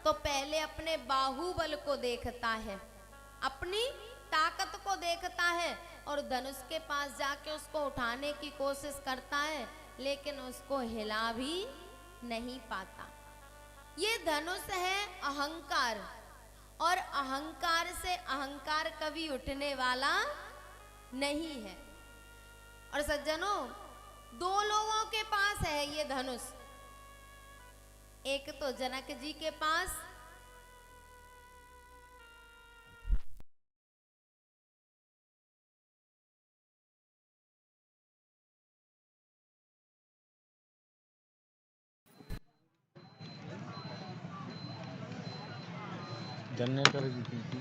तो पहले अपने बाहुबल को देखता है, अपनी ताकत को देखता है और धनुष के पास जाके उसको उठाने की कोशिश करता है, लेकिन उसको हिला भी नहीं पाता। ये धनुष है अहंकार, और अहंकार से अहंकार कभी उठने वाला नहीं है। और सज्जनों, दो लोगों के पास है ये धनुष। एक तो जनक जी के पास, जनरेटर की थी,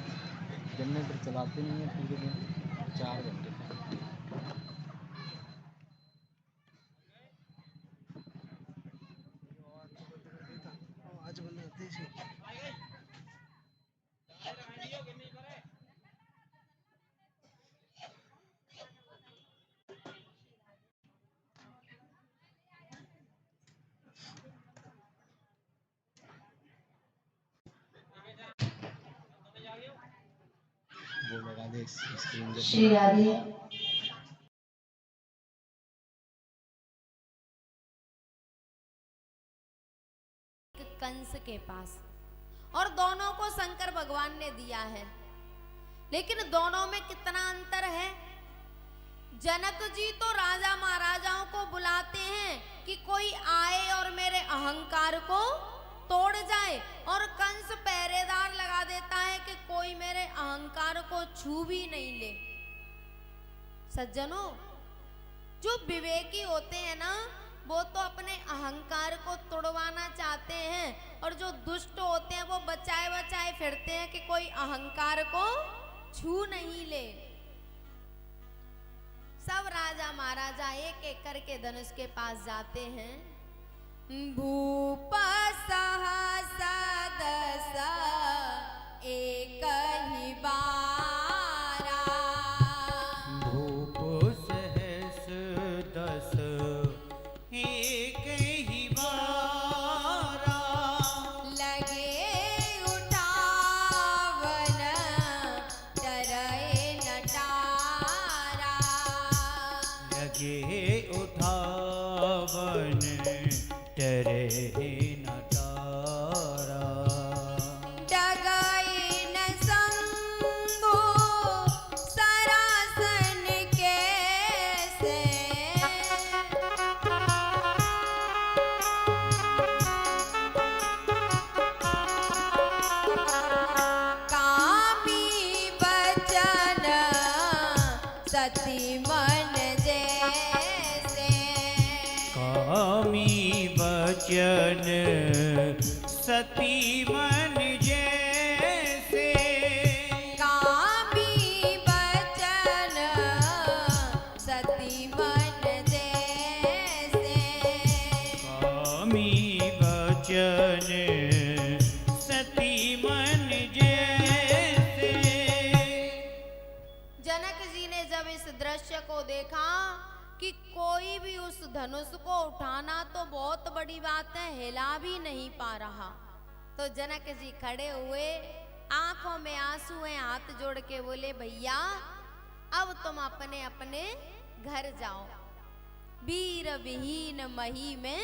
जनरेटर चलाते नहीं है पूरे दिन 4 घंटे। आज बनाते थे वो लगा दे स्क्रीन जो श्री राधे। कंस के पास, और दोनों को शंकर भगवान ने दिया है, लेकिन दोनों में कितना अंतर है। जनक जी तो राजा महाराजाओं को बुलाते हैं कि कोई आए और मेरे अहंकार को तोड़ जाए, और कंस पहरेदार लगा देता है कि कोई मेरे अहंकार को छू भी नहीं ले। सज्जनों, जो विवेकी होते हैं ना वो तो अपने अहंकार को तोड़वाना चाहते हैं, और जो दुष्ट होते हैं वो बचाए बचाए फिरते हैं कि कोई अहंकार को छू नहीं ले। सब राजा महाराजा एक एक करके धनुष के पास जाते हैं। भूप सहसा दस एक ही बारा, भूप सहस दस एक ही बारा, लगे उठावन डरे नटारा, लगे उठावन डरे न तारा, डगई न संगो सरासन कैसे, कामी बचन सती मन जैसे, कामी बचन सती मन जैसे, कामी बचन सती मन जैसे, कामी बचन सती मन जैसे। जनक जी ने जब इस दृश्य को देखा कि कोई भी उस धनुष को उठाना तो बहुत बड़ी बात है, हिला भी नहीं पा रहा, तो जनक जी खड़े हुए, आंखों में आंसू हैं, हाथ जोड़ के बोले, भैया अब तुम अपने अपने घर जाओ, वीर विहीन मही में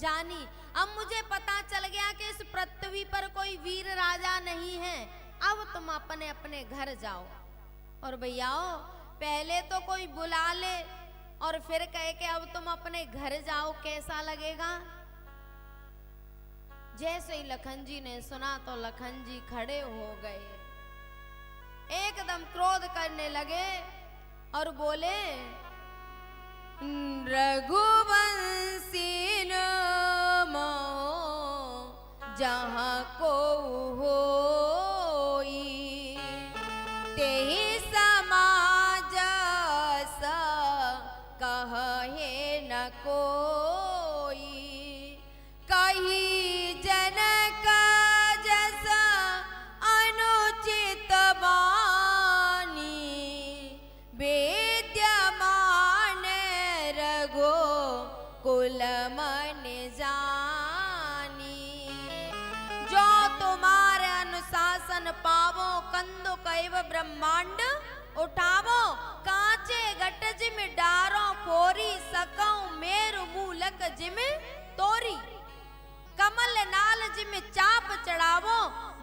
जानी। अब मुझे पता चल गया कि इस पृथ्वी पर कोई वीर राजा नहीं है, अब तुम अपने अपने घर जाओ। और भैयाओ, पहले तो कोई बुला ले और फिर कहे कि अब तुम अपने घर जाओ, कैसा लगेगा? जैसे ही लखन जी ने सुना तो लखन जी खड़े हो गए, एकदम क्रोध करने लगे और बोले, रघुवंशी नमो जहाँ को होई, तेहि समाज सा कहे न कोई, कही जनक जैसा अनुचित वाणी, विद्यमान रघो कुल मन जानी, जो तुम्हारे अनुशासन पावो, कंदो कैव ब्रह्मांड उठावो, कांचे घट जिम डारो फोरी, सकौ मेरु मूलक जिम तोरी, कमल नाल जिम चाप चढ़ावो,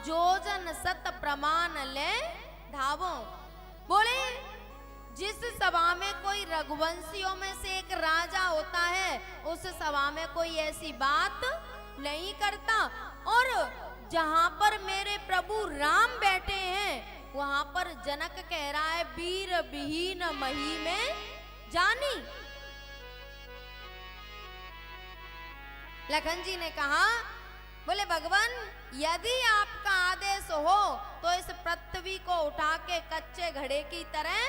जोजन सत प्रमाण ले धावो। बोले जिस सभा में कोई रघुवंशियों में से एक राजा होता है, उस सभा में कोई ऐसी बात नहीं करता, और जहां पर मेरे प्रभु राम बैठे हैं वहां पर जनक कह रहा है, वीर विहीन मही में जानी। लखन जी ने कहा, बोले भगवान यदि आपका आदेश हो तो इस पृथ्वी को उठा के कच्चे घड़े की तरह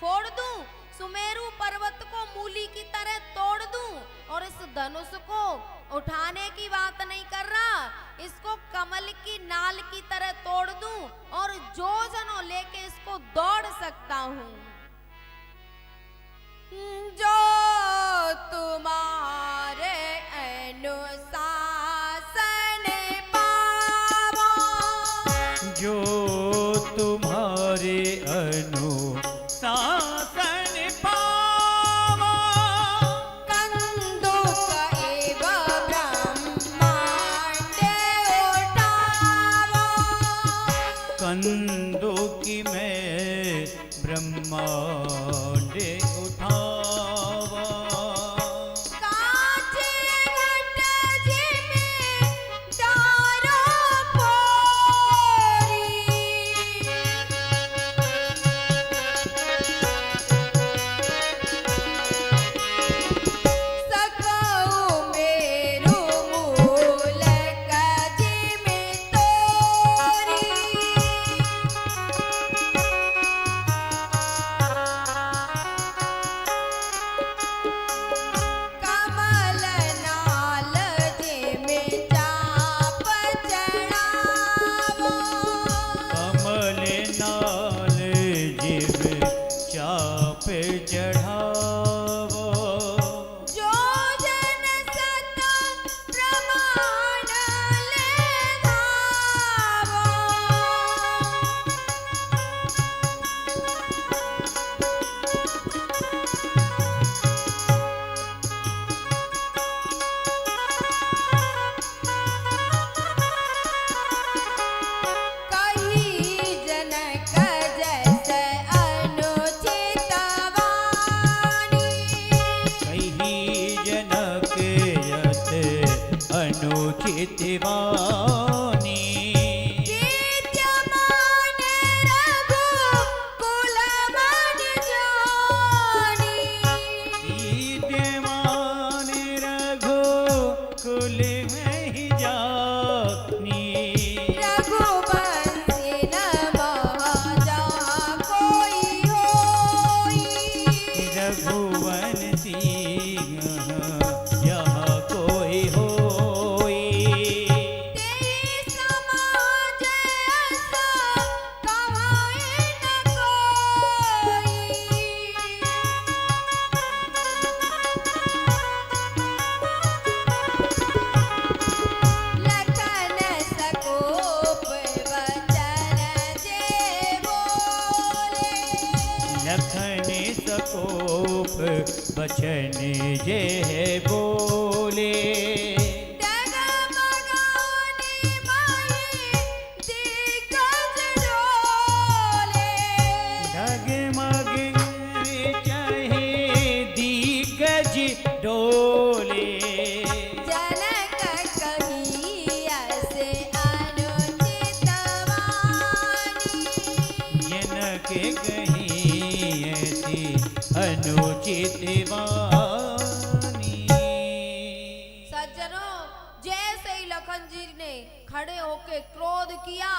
फोड़ दूं, सुमेरु पर्वत को मूली की तरह तोड़ दूं, और इस धनुष को उठाने की बात नहीं कर रहा, इसको कमल की नाल की तरह तोड़ दूं और जो जनों लेके इसको दौड़ सकता हूं। जो तुम्हारे अनुशासन पावो, जो तुम्हारे अनुशासन पावो, कंदुक एव ब्रह्मांड उठावो, कंदुकी में ब्रह्मांड उठावा, कांचे घट जिम डारो फोरी, सकौ मेरु मूलक जिम तोरी, कमल नाल जिम चाप चढ़ावो, कमल नाल जिब चाप चढ़ावो, जो जन सत प्रमाण ले धावो, कही जनक जैसे अनुचित वाणी, कही जनक यत अनुचित वाणी, विद्यमान रघु कुल मन जानी, विद्यमान रघु कुल में ही जानी, रघुवंशी नमः जहाँ कोई होई, रघुवंशी यहाँ कोई होई, तेहि लेवानी। सज्जनों, जैसे ही लखन जी ने खड़े होके क्रोध किया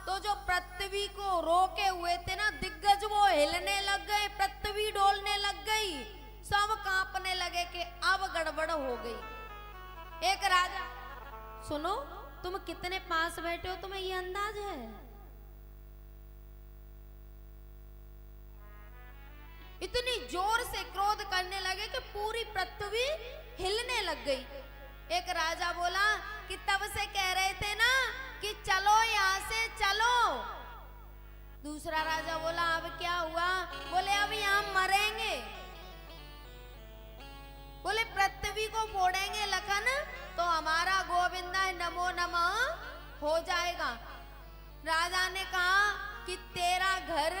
तो जो पृथ्वी को रोके हुए थे ना दिग्गज, वो हिलने लग गए, पृथ्वी डोलने लग गई, सब कांपने लगे कि अब गड़बड़ हो गई। एक राजा, सुनो, तुम कितने पास बैठे हो, तुम्हें ये अंदाज है? इतनी जोर से क्रोध करने लगे कि पूरी पृथ्वी हिलने लग गई। एक राजा बोला कि तब से कह रहे थे ना कि चलो यहां से चलो। दूसरा राजा बोला अब क्या हुआ? बोले अब यहां मरेंगे। बोले पृथ्वी को फोड़ेंगे लखन तो हमारा गोविंदा नमो नमः हो जाएगा। राजा ने कहा कि तेरा घर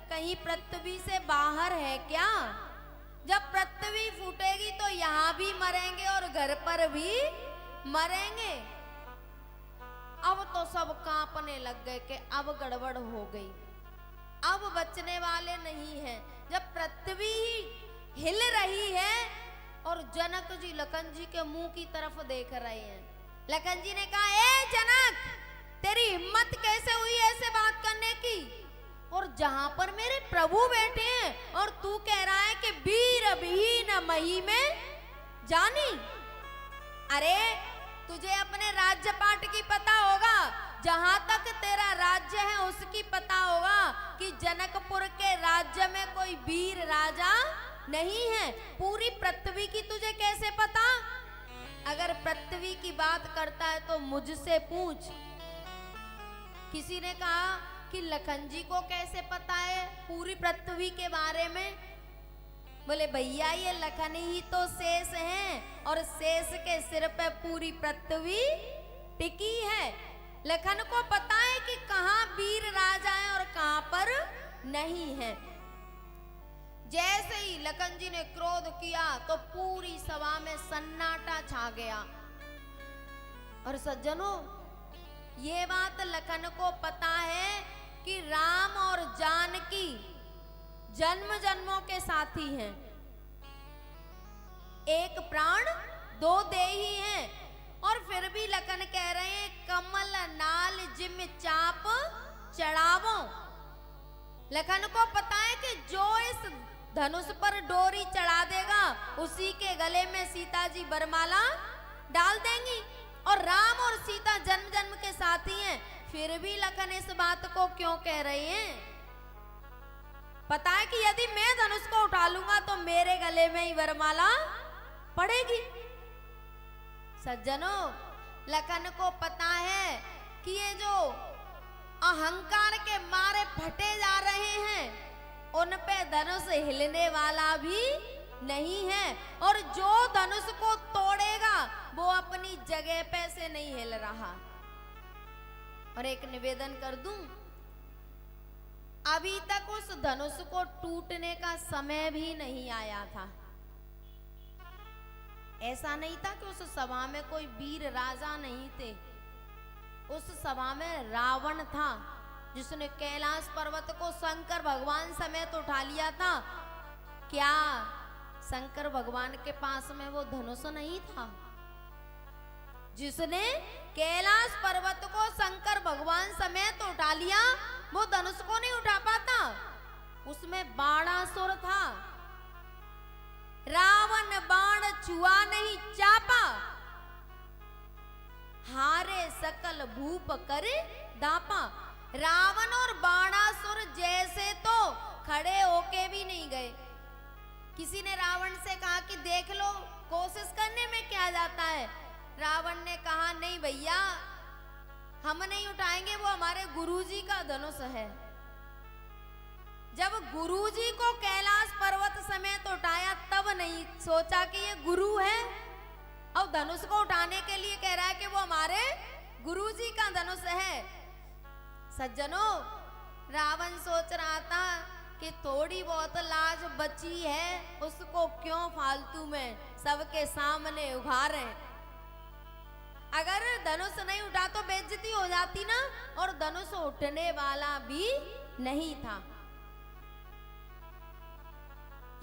कहीं पृथ्वी से बाहर है क्या? जब पृथ्वी फूटेगी तो यहाँ भी मरेंगे और घर पर भी मरेंगे। अब तो सब कांपने लग गए कि अब गड़बड़ हो गई, अब बचने वाले नहीं हैं। जब पृथ्वी ही हिल रही है और जनक जी लखन जी के मुंह की तरफ देख रहे हैं। लखन जी ने कहा, ए जनक, तेरी हिम्मत कैसे हुई ऐसे बात करने की? और जहां पर मेरे प्रभु बैठे हैं और तू कह रहा है कि वीर विहीन मही में जानी। अरे तुझे अपने राज्य पाट की पता होगा, जहां तक तेरा राज्य है उसकी पता होगा कि जनकपुर के राज्य में कोई वीर राजा नहीं है। पूरी पृथ्वी की तुझे कैसे पता? अगर पृथ्वी की बात करता है तो मुझसे पूछ। किसी ने कहा कि लखन जी को कैसे पता है पूरी पृथ्वी के बारे में? बोले भैया ये लखन ही तो शेष हैं और शेष के सिर पे पूरी पृथ्वी टिकी है। लखन को पता है कि कहाँ वीर राजा है और कहाँ पर नहीं है। जैसे ही लखन जी ने क्रोध किया तो पूरी सभा में सन्नाटा छा गया। और सज्जनों, ये बात लखन को पता है कि राम और जानकी जन्म जन्मों के साथी हैं, एक प्राण दो देही हैं। और फिर भी लखन कह रहे हैं कमल नाल जिम चाप चढ़ावो। लखन को पता है कि जो इस धनुष पर डोरी चढ़ा देगा उसी के गले में सीता जी वरमाला डाल देंगी। और राम और सीता जन्म जन्म के साथी हैं, फिर भी लखन इस बात को क्यों कह रहे हैं? पता है कि यदि मैं धनुष को उठा लूंगा तो मेरे गले में ही वरमाला पड़ेगी। सज्जनों, लखन को पता है कि ये जो अहंकार के मारे फटे जा रहे हैं उन पे धनुष हिलने वाला भी नहीं है। और जो धनुष को तोड़ेगा वो अपनी जगह पे से नहीं हिल रहा। और एक निवेदन कर दूं, अभी तक उस धनुष को टूटने का समय भी नहीं आया था। ऐसा नहीं था कि उस सभा में कोई वीर राजा नहीं थे। उस सभा में रावण था जिसने कैलाश पर्वत को शंकर भगवान समेत उठा लिया था। क्या शंकर भगवान के पास में वो धनुष नहीं था? जिसने कैलाश पर्वत को शंकर भगवान समेत उठा लिया वो धनुष को नहीं उठा पाता। उसमें बाणासुर था। रावण बाण छुआ नहीं चापा, हारे सकल भूप करे दापा। रावण और बाणासुर जैसे तो खड़े होके भी नहीं गए। किसी ने रावण से कहा कि देख लो, कोशिश करने में क्या जाता है। रावण ने कहा नहीं भैया, हम नहीं उठाएंगे, वो हमारे गुरुजी का धनुष है। जब गुरुजी को कैलाश पर्वत समेत उठाया तब नहीं सोचा कि ये गुरु है, और धनुष को उठाने के लिए कह रहा है कि वो हमारे गुरुजी का धनुष है। सज्जनों, रावण सोच रहा था कि थोड़ी बहुत लाज बची है उसको क्यों फालतू में सबके सामने उघारे। अगर धनुष नहीं उठा तो बेइज्जती हो जाती ना, और धनुष उठने वाला भी नहीं था।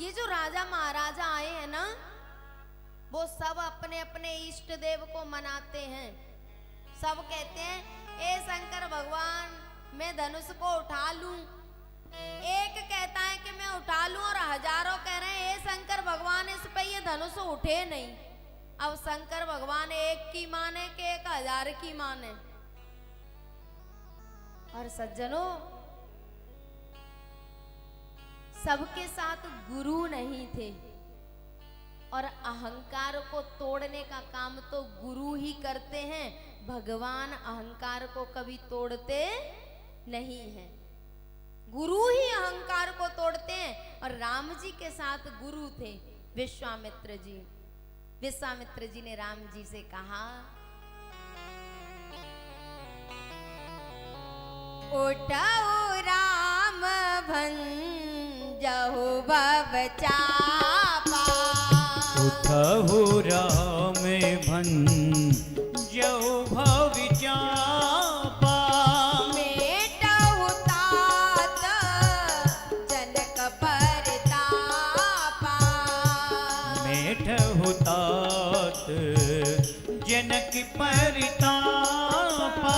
ये जो राजा महाराजा आए हैं ना, वो सब अपने अपने इष्ट देव को मनाते हैं। सब कहते हैं ए शंकर भगवान मैं धनुष को उठा लूं। एक कहता है कि मैं उठा लूं और हजारों कह रहे हैं ए शंकर भगवान इस पे ये धनुष उठे नहीं। अब शंकर भगवान एक की माने कि 1000 की माने। और सज्जनों, सबके साथ गुरु नहीं थे और अहंकार को तोड़ने का काम तो गुरु ही करते हैं। भगवान अहंकार को कभी तोड़ते नहीं हैं, गुरु ही अहंकार को तोड़ते हैं। और राम जी के साथ गुरु थे विश्वामित्र जी। विश्वामित्र जी ने राम जी से कहा, उठाओ राम भंजहु भव चापा। उठहु राम भंजहु भव चापा। मेटहु तात जनक परतापा। मेटहु तात जनक परतापा।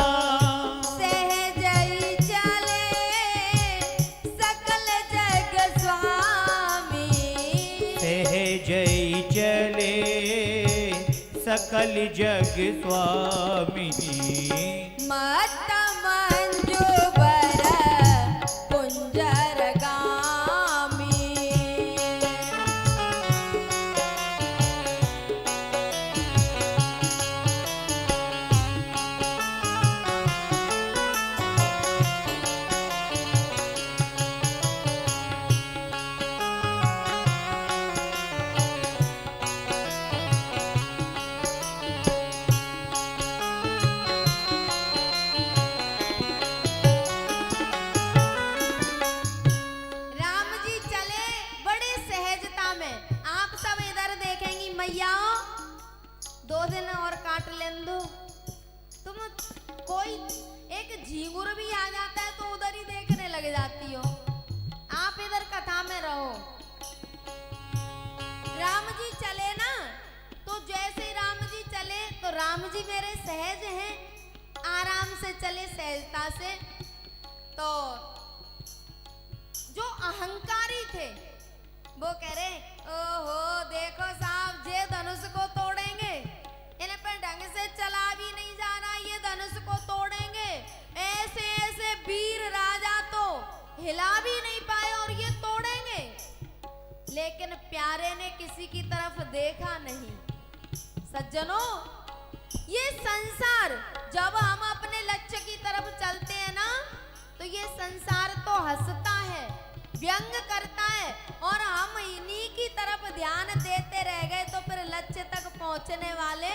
सकल जग स्वामी। मत मंजू बर कुंजर गामी। तुम कोई एक झींगुर भी आ जाता है तो उधर ही देखने लग जाती हो। आप इधर कथा में रहो। राम जी चले ना, तो जैसे ही राम जी चले तो राम जी मेरे सहज हैं, आराम से चले सहजता से। तो जो अहंकारी थे वो कह रहे ओहो देखो साहब जे धनुष को तोड़ेंगे, इन्हें पर ढंग से चला भी नहीं जा रहा, ये धनुष को तोड़ेंगे। ऐसे ऐसे वीर राजा तो हिला भी नहीं पाए और ये तोड़ेंगे। लेकिन प्यारे ने किसी की तरफ देखा नहीं। सज्जनों, ये संसार जब हम अपने लक्ष्य की तरफ चलते हैं ना, तो ये संसार तो हंसता है, व्यंग करता है, और हम इन्हीं की तरफ ध्यान देते रह गए तो फिर लक्ष्य तक पहुंचने वाले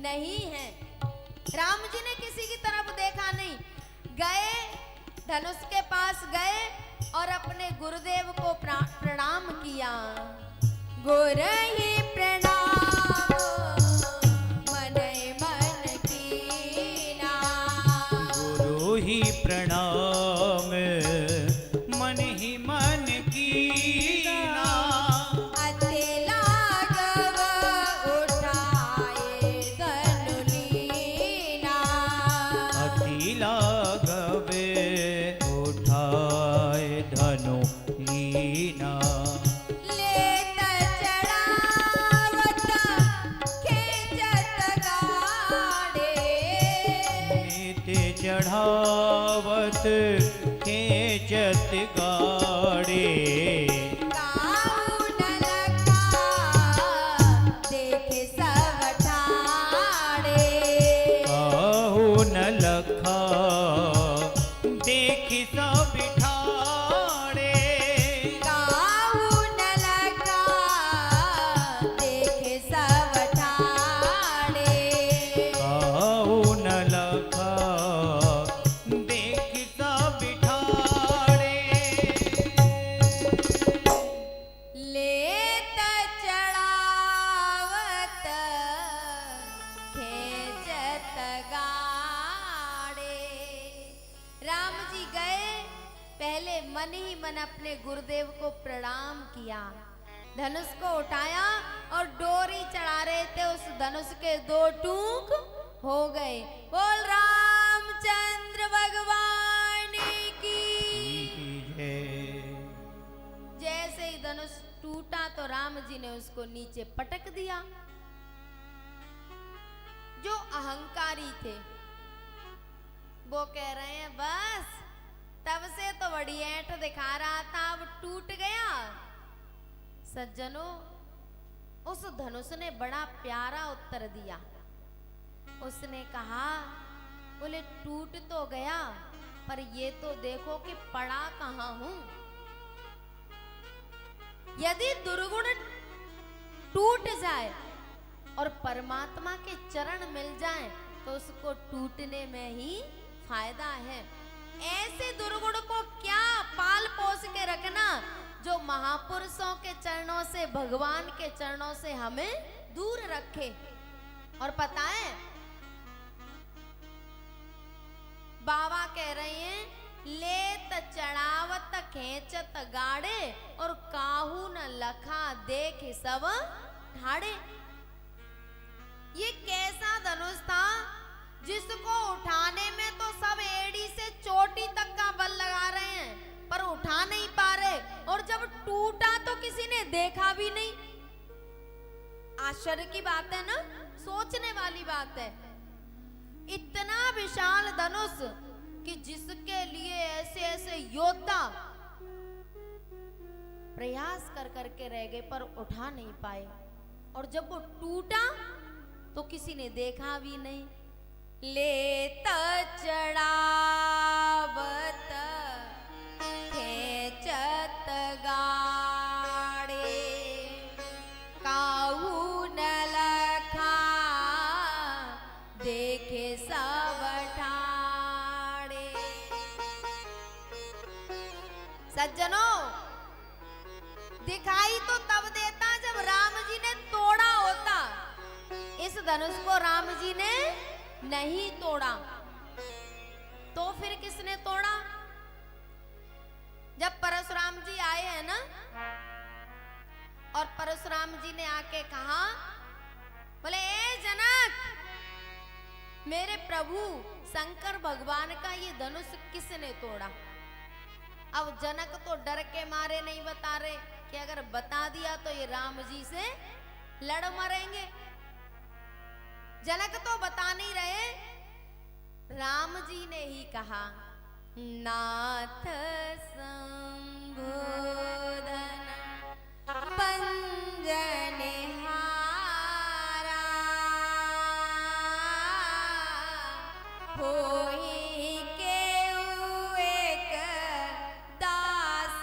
नहीं हैं। राम जी ने किसी की तरफ देखा नहीं, गए धनुष के पास गए और अपने गुरुदेव को प्रणाम किया। गुरु ही प्रणाम मन मन कीना। गुरु ही प्रणाम मन ही मन कीना। अति लागव उठाए धनु लीना। अति लागवे उठाए धनु लीना। लेत चढ़ावत खेचत गाड़े। लेत चढ़ावत खेचत गाड़े। काहू न लखा देखे सब ठाड़े। काहू न लखा देखि सब ठाड़े। काहू न लखा देखे सब ठाड़े। काहू न लखा देखि सब ठाड़े। लेत चढ़ावत खेचत गाड़े। पहले मन ही मन अपने गुरुदेव को प्रणाम किया, धनुष को उठाया और डोरी चढ़ा रहे थे, उस धनुष के दो टूक हो गए। बोल रामचंद्र भगवान की। जैसे ही धनुष टूटा तो राम जी ने उसको नीचे पटक दिया। जो अहंकारी थे वो कह रहे हैं बस तब से तो बड़ी ऐंठ दिखा रहा था, अब टूट गया। सज्जनों, उस धनुष ने बड़ा प्यारा उत्तर दिया। उसने कहा, बोले टूट तो गया पर ये तो देखो कि पड़ा कहाँ हूं। यदि दुर्गुण टूट जाए और परमात्मा के चरण मिल जाए तो उसको टूटने में ही फायदा है। ऐसे दुर्गुण को क्या पाल पोस के रखना जो महापुरुषों के चरणों से, भगवान के चरणों से हमें दूर रखे। और पता है बाबा कह रहे हैं, लेत चढ़ावत खेचत गाड़े और काहू न लखा देख सब ठाड़े। ये कैसा धनुष था जिसको उठाने में तो सब एड़ी से चोटी तक का बल लगा रहे हैं पर उठा नहीं पा रहे, और जब टूटा तो किसी ने देखा भी नहीं। आश्चर्य की बात है ना, सोचने वाली बात है। इतना विशाल धनुष कि जिसके लिए ऐसे ऐसे योद्धा प्रयास कर करके रह गए पर उठा नहीं पाए, और जब वो टूटा तो किसी ने देखा भी नहीं। लेत चढ़ावत खेचत गाड़े काहू न लखा देखे सब ठाड़े। सज्जनों, दिखाई तो तब देता जब राम जी ने तोड़ा होता। इस धनुष को राम जी ने नहीं तोड़ा तो फिर किसने तोड़ा? जब परशुराम जी आए हैं ना, और परशुराम जी ने आके कहा, बोले ए जनक, मेरे प्रभु शंकर भगवान का ये धनुष किसने तोड़ा? अब जनक तो डर के मारे नहीं बता रहे कि अगर बता दिया तो ये राम जी से लड़ मरेंगे। जनक तो बता नहीं रहे, राम जी ने ही कहा, नाथ संबोधन पंजन हारा होई के एक दास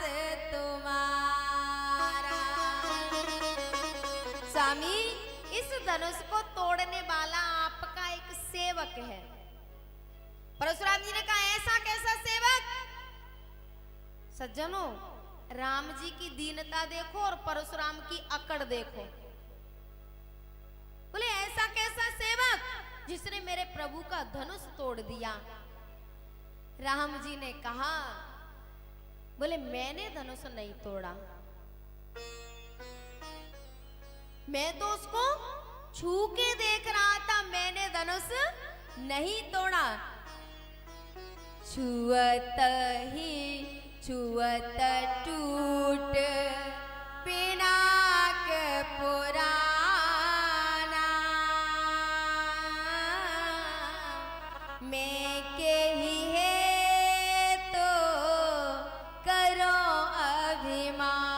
तुम्हारा। स्वामी, इस धनुष को तोड़ने वाला आपका एक सेवक है। परशुराम जी ने कहा, ऐसा कैसा सेवक? सज्जनों, राम जी की दीनता देखो और परशुराम की अकड़ देखो। बोले ऐसा कैसा सेवक जिसने मेरे प्रभु का धनुष तोड़ दिया? राम जी ने कहा, बोले मैंने धनुष नहीं तोड़ा, मैं तो उसको छू के देख रहा था, मैंने धनुष नहीं तोड़ा। छुअत ही छुअत टूट पिनाक पुराना, मैं के ही है तो करो अभिमाना।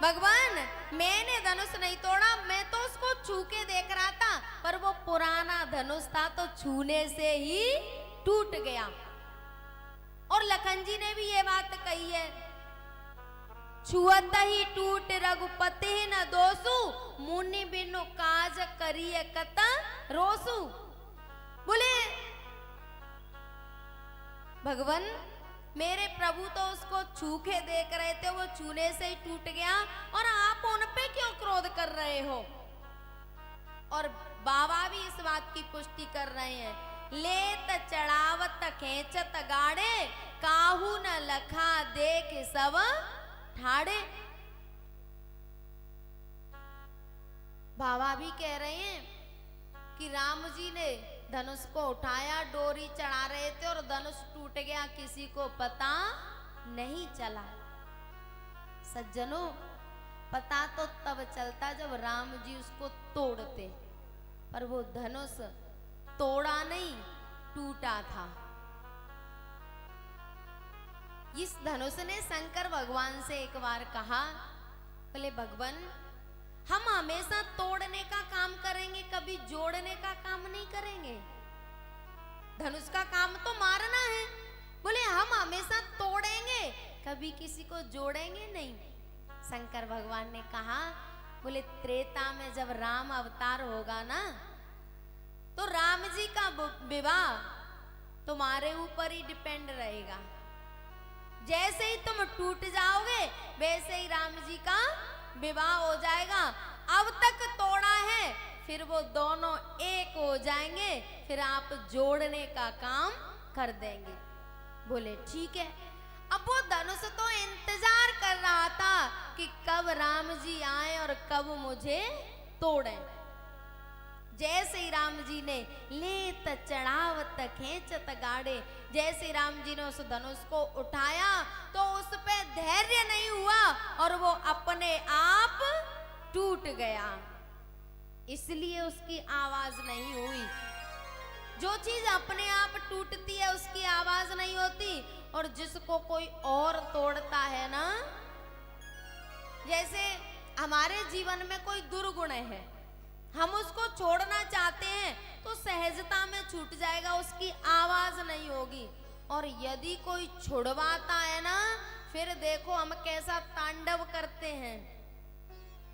भगवान, मैंने धनुष नहीं तोड़ा, मैं तो उसको छू के देख रहा था, पर वो पुराना धनुष था तो छूने से ही टूट गया। और लखन जी ने भी ये बात कही है, छुअत ही टूट रघुपति न दोसु, मुनि बिनु काज करिए कत रोसु। बोले भगवान, मेरे प्रभु तो उसको छू के देख रहे थे, वो छूने से ही टूट गया, और आप उन पे क्यों क्रोध कर रहे हो? और बाबा भी इस बात की पुष्टि कर रहे हैं लेत चढ़ावत खेचत गाड़े, काहू न लखा देख सब ठाड़े। बाबा भी कह रहे हैं कि राम जी ने धनुष को उठाया, डोरी चढ़ा रहे थे और धनुष टूट गया, किसी को पता नहीं चला। सज्जनों, पता तो तब चलता जब राम जी उसको तोड़ते, पर वो धनुष तोड़ा नहीं, टूटा था। इस धनुष ने शंकर भगवान से एक बार कहा, बोले भगवान, हम हमेशा तोड़ने का काम करेंगे, कभी जोड़ने का काम नहीं करेंगे। धनुष का काम तो मारना है, बोले हम हमेशा तोड़ेंगे, कभी किसी को जोड़ेंगे नहीं। शंकर भगवान ने कहा, बोले त्रेता में जब राम अवतार होगा ना, तो राम जी का विवाह तुम्हारे ऊपर ही डिपेंड रहेगा। जैसे ही तुम टूट जाओगे, वैसे ही राम जी का विवाह हो जाएगा। अब तक तोड़ा है, फिर वो दोनों एक हो जाएंगे, फिर आप जोड़ने का काम कर देंगे। बोले ठीक है। अब वो धनुष तो इंतजार कर रहा था कि कब राम जी आए और कब मुझे तोड़े। जैसे ही राम जी ने लेत चढ़ावत खेचत गाड़े, जैसे राम जी ने उस धनुष को उठाया तो उस पे धैर्य नहीं हुआ और वो अपने आप टूट गया। इसलिए उसकी आवाज नहीं हुई। जो चीज अपने आप टूटती है उसकी आवाज नहीं होती, और जिसको कोई और तोड़ता है ना, जैसे हमारे जीवन में कोई दुर्गुण है, हम उसको छोड़ना चाहते हैं तो सहजता में छूट जाएगा, उसकी आवाज नहीं होगी। और यदि कोई छुड़वाता है ना, फिर देखो हम कैसा तांडव करते हैं।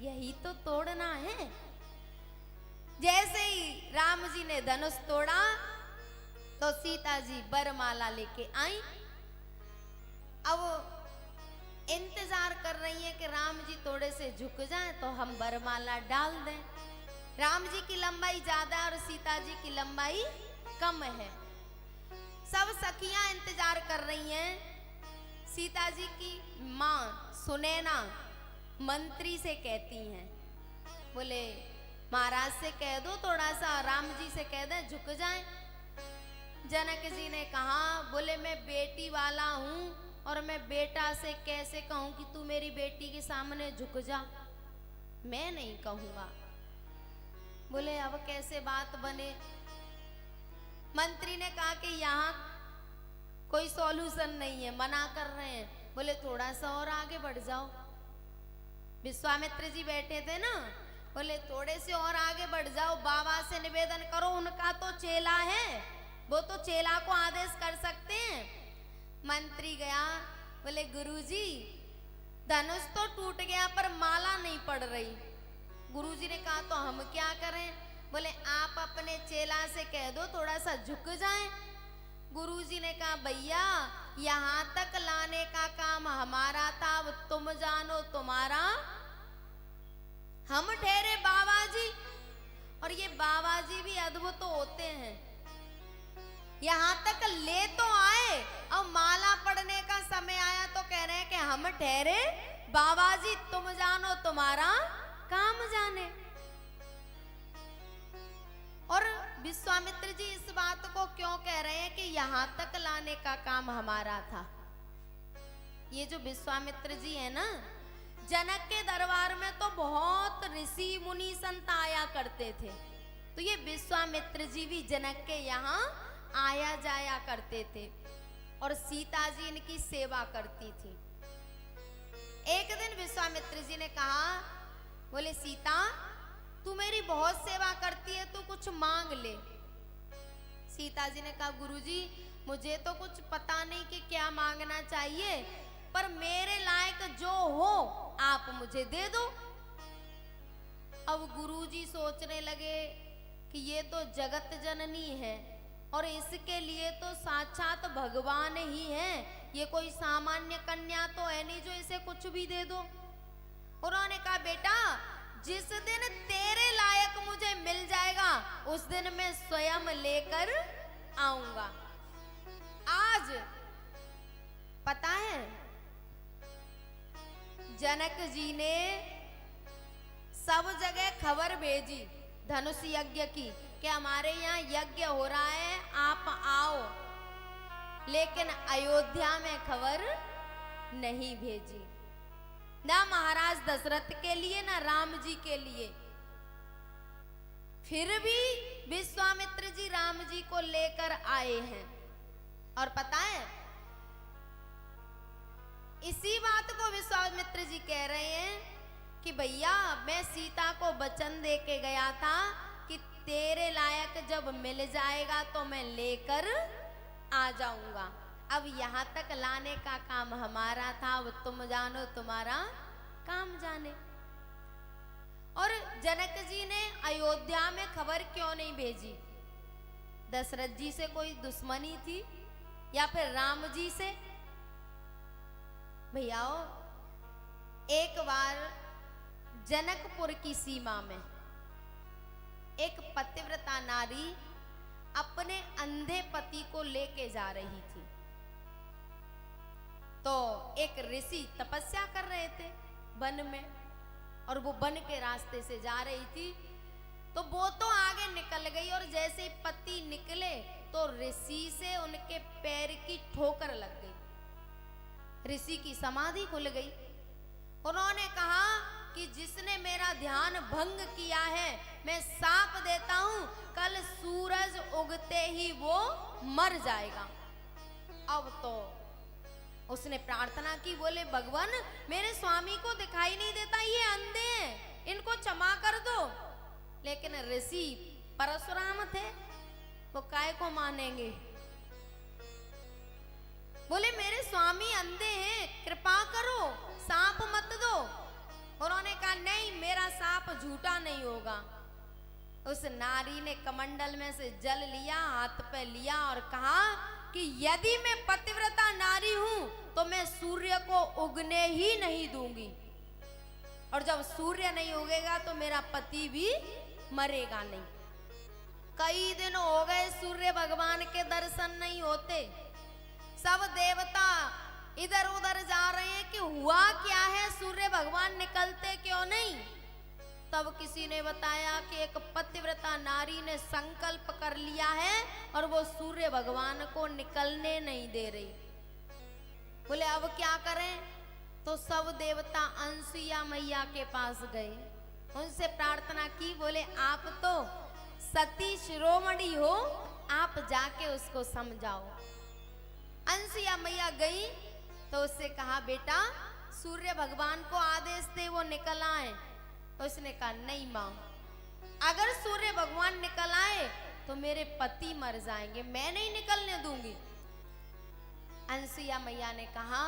यही तो तोड़ना है। जैसे ही राम जी ने धनुष तोड़ा तो सीता जी वरमाला लेके आई। अब इंतजार कर रही है कि राम जी थोड़े से झुक जाएं तो हम वरमाला डाल दें। राम जी की लंबाई ज्यादा है और सीता जी की लंबाई कम है। सब सखियां इंतजार कर रही हैं। सीता जी की माँ सुनैना मंत्री से कहती हैं, बोले महाराज से कह दो थोड़ा सा, राम जी से कह दे झुक जाएं। जनक जी ने कहा, बोले मैं बेटी वाला हूं और मैं बेटा से कैसे कहूं कि तू मेरी बेटी के सामने झुक जा, मैं नहीं कहूंगा। बोले अब कैसे बात बने। मंत्री ने कहा कि यहाँ कोई सॉल्यूशन नहीं है, मना कर रहे हैं। बोले थोड़ा सा और आगे बढ़ जाओ। विश्वामित्र जी बैठे थे ना, बोले थोड़े से और आगे बढ़ जाओ, बाबा से निवेदन करो, उनका तो चेला है, वो तो चेला को आदेश कर सकते हैं। मंत्री गया, बोले गुरुजी धनुष तो टूट गया पर माला नहीं पड़ रही। गुरुजी ने कहा तो हम क्या करें। बोले आप अपने चेला से कह दो थोड़ा सा झुक जाए। गुरुजी ने कहा भैया यहाँ तक लाने का काम हमारा था, अब तुम जानो तुम्हारा। हम ठहरे बाबा जी, और ये बाबा जी भी अद्भुत होते हैं। यहाँ तक ले तो आए, अब माला पड़ने का समय आया तो कह रहे हैं कि हम ठहरे बाबा जी, तुम जानो तुम्हारा काम जाने। और विश्वामित्र जी इस बात को क्यों कह रहे हैं कि यहाँ तक लाने का काम हमारा था। ये जो विश्वामित्र जी है ना, जनक के दरबार में तो बहुत ऋषि मुनि संत आया करते थे, तो ये विश्वामित्र जी भी जनक के यहाँ आया जाया करते थे और सीता जी इनकी सेवा करती थी। एक दिन विश्वामित्र जी ने कहा, बोले सीता तू मेरी बहुत सेवा करती है, तू कुछ मांग ले। सीता जी ने कहा गुरुजी मुझे तो कुछ पता नहीं कि क्या मांगना चाहिए, पर मेरे लायक जो हो आप मुझे दे दो। अब गुरुजी सोचने लगे कि ये तो जगत जननी है और इसके लिए तो साक्षात भगवान ही हैं, ये कोई सामान्य कन्या तो है नहीं जो इसे कुछ भी दे दो। उन्होंने कहा बेटा जिस दिन तेरे लायक मुझे मिल जाएगा उस दिन मैं स्वयं लेकर आऊंगा। आज पता है जनक जी ने सब जगह खबर भेजी धनुष यज्ञ की कि हमारे यहाँ यज्ञ हो रहा है, आप आओ, लेकिन अयोध्या में खबर नहीं भेजी, ना महाराज दशरथ के लिए ना राम जी के लिए। फिर भी विश्वामित्र जी राम जी को लेकर आए हैं। और पता है इसी बात को विश्वामित्र जी कह रहे हैं कि भैया मैं सीता को वचन दे के गया था कि तेरे लायक जब मिल जाएगा तो मैं लेकर आ जाऊंगा। अब यहाँ तक लाने का काम हमारा था, अब तुम जानो तुम्हारा काम जाने। और जनक जी ने अयोध्या में खबर क्यों नहीं भेजी? दशरथ जी से कोई दुश्मनी थी या फिर राम जी से? भैयाओ, एक बार जनकपुर की सीमा में एक पतिव्रता नारी अपने अंधे पति को लेके जा रही थी। तो एक ऋषि तपस्या कर रहे थे वन में, और वो वन के रास्ते से जा रही थी। तो वो तो आगे निकल गई, और जैसे ही पति निकले तो ऋषि से उनके पैर की ठोकर लग गई, ऋषि की समाधि खुल गई। उन्होंने कहा कि जिसने मेरा ध्यान भंग किया है, मैं शाप देता हूं, कल सूरज उगते ही वो मर जाएगा। अब तो उसने प्रार्थना की, बोले भगवान मेरे स्वामी को दिखाई नहीं देता, ये अंधे हैं, इनको क्षमा कर दो। लेकिन ऋषि परशुराम थे, वो काय को मानेंगे। बोले मेरे स्वामी अंधे हैं, कृपा करो, सांप मत दो। उन्होंने कहा नहीं, मेरा सांप झूठा नहीं होगा। उस नारी ने कमंडल में से जल लिया, हाथ पे लिया और कहा कि यदि मैं पतिव्रता नारी हूं तो मैं सूर्य को उगने ही नहीं दूंगी, और जब सूर्य नहीं उगेगा तो मेरा पति भी मरेगा नहीं। कई दिन हो गए सूर्य भगवान के दर्शन नहीं होते, सब देवता इधर उधर जा रहे हैं कि हुआ क्या है, सूर्य भगवान निकलते क्यों नहीं। तब किसी ने बताया कि एक पतिव्रता नारी ने संकल्प कर लिया है और वो सूर्य भगवान को निकलने नहीं दे रही। बोले अब क्या करें? तो सब देवता अंसुया मैया के पास गए, उनसे प्रार्थना की। बोले आप तो सती शिरोमणि हो, आप जाके उसको समझाओ। अंसुया मैया गई तो उससे कहा बेटा सूर्य भगवान को आदेश दे वो निकल आए। उसने कहा नहीं मां, अगर सूर्य भगवान निकल आए तो मेरे पति मर जाएंगे, मैं नहीं निकलने दूंगी। अंसुया मैया ने कहा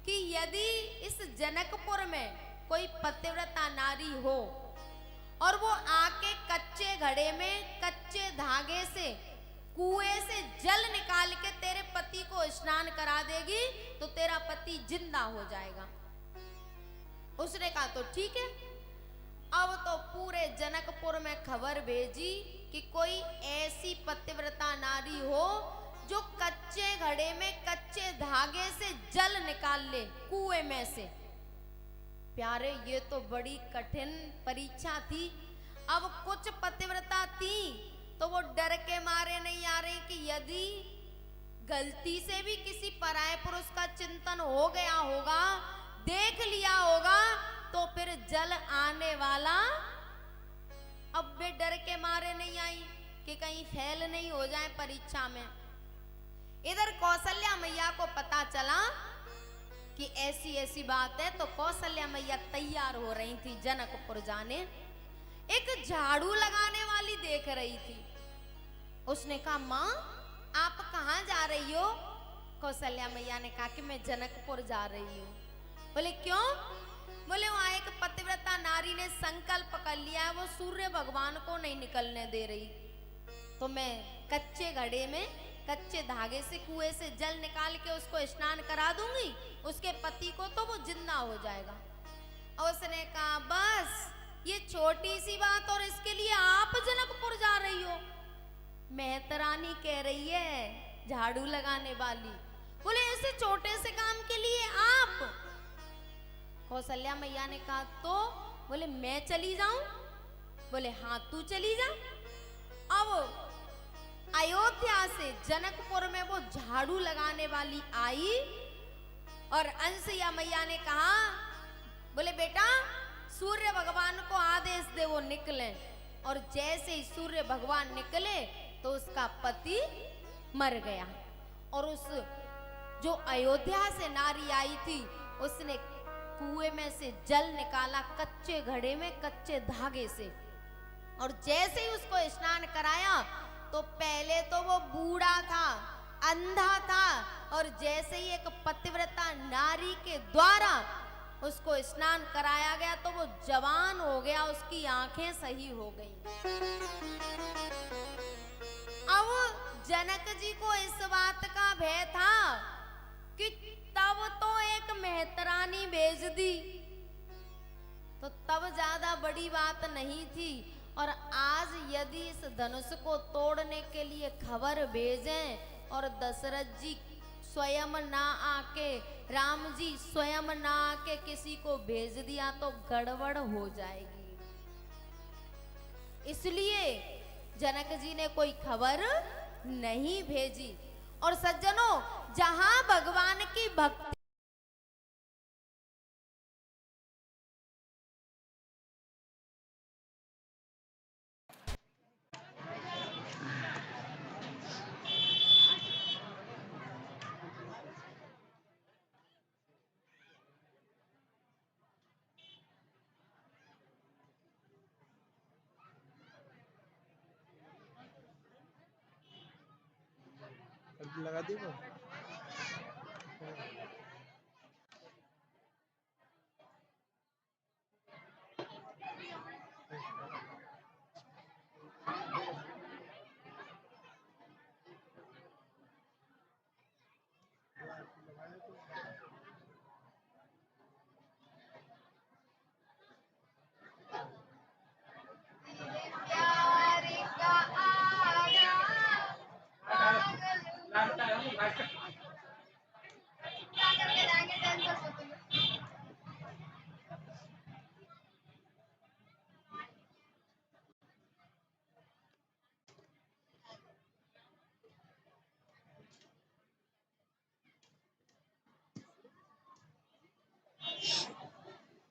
कि यदि इस जनकपुर में कोई पतिव्रता नारी हो और वो आके कच्चे घड़े में कच्चे धागे से कुएं से जल निकाल के तेरे पति को स्नान करा देगी तो तेरा पति जिंदा हो जाएगा। उसने कहा तो ठीक है। अब तो पूरे जनकपुर में खबर भेजी कि कोई ऐसी पतिव्रता नारी हो जो कच्चे घड़े में कच्चे धागे से जल निकाल ले कुएं में से। प्यारे, ये तो बड़ी कठिन परीक्षा थी। अब कुछ पतिव्रता थी तो वो डर के मारे नहीं आ रही कि यदि गलती से भी किसी पराये पुरुष का चिंतन हो गया होगा, देख लिया होगा, तो फिर जल आने वाला। अब वे डर के मारे नहीं आई कि कहीं फेल नहीं हो जाए परीक्षा में। इधर कौशल्या मैया को पता चला कि ऐसी ऐसी बात है, तो कौशल्या मैया तैयार हो रही थी जनकपुर जाने। एक झाड़ू लगाने वाली देख रही थी। उसने कहा माँ आप कहाँ जा रही हो? कौशल्या मैया ने कहा कि मैं जनकपुर जा रही हूँ। बोले क्यों? बोले वहां एक पतिव्रता नारी ने संकल्प कर लिया है, वो सूर्य भगवान को नहीं निकलने दे रही, तो मैं कच्चे घड़े में कच्चे धागे से कुएं से जल निकाल के उसको स्नान करा दूंगी, उसके पति को तो वो जिंदा हो जाएगा। और उसने कहा बस ये छोटी सी बात और इसके लिए आप जनकपुर जा रही हो? मेहतरानी कह रही है झाड़ू लगाने वाली, बोले ऐसे छोटे से काम के लिए आप? कौशल्या मैया ने कहा तो? बोले मैं चली जाऊं? बोले हाँ तू चली जा। अब अयोध्या से जनकपुर में वो झाड़ू लगाने वाली आई और अंसुईया मैया ने कहा, बोले बेटा सूर्य भगवान को आदेश दे वो निकले। और जैसे ही सूर्य भगवान निकले तो उसका पति मर गया। और उस जो अयोध्या से नारी आई थी उसने कुएं में से जल निकाला कच्चे घड़े में कच्चे धागे से, और जैसे ही उसको स्नान कराया तो पहले तो वो बूढ़ा था, अंधा था, और जैसे ही एक पतिव्रता नारी के द्वारा उसको स्नान कराया गया तो वो जवान हो गया, उसकी आंखें सही हो गई। अब जनक जी को इस बात का भय था कि तब तो एक मेहतरानी भेज दी तो तब ज्यादा बड़ी बात नहीं थी, और आज यदि इस धनुष को तोड़ने के लिए खबर भेजें और दशरथ जी स्वयं ना आके, राम जी स्वयं ना आके किसी को भेज दिया तो गड़बड़ हो जाएगी। इसलिए जनक जी ने कोई खबर नहीं भेजी। और सज्जनों, जहां भगवान की भक्ति लगा दिए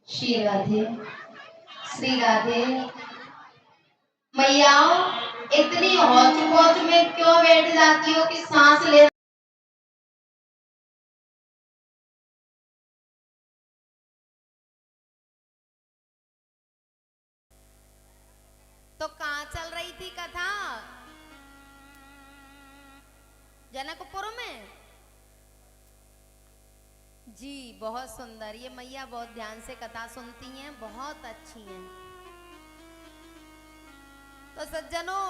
श्री राधे, श्री राधे। मैया इतनी हौच पौच में क्यों बैठ जाती हो कि सांस ले तो कहाँ चल रही थी कथा? जनकपुर में। जी बहुत सुंदर, ये मैया बहुत ध्यान से कथा सुनती हैं, बहुत अच्छी हैं। तो सज्जनों,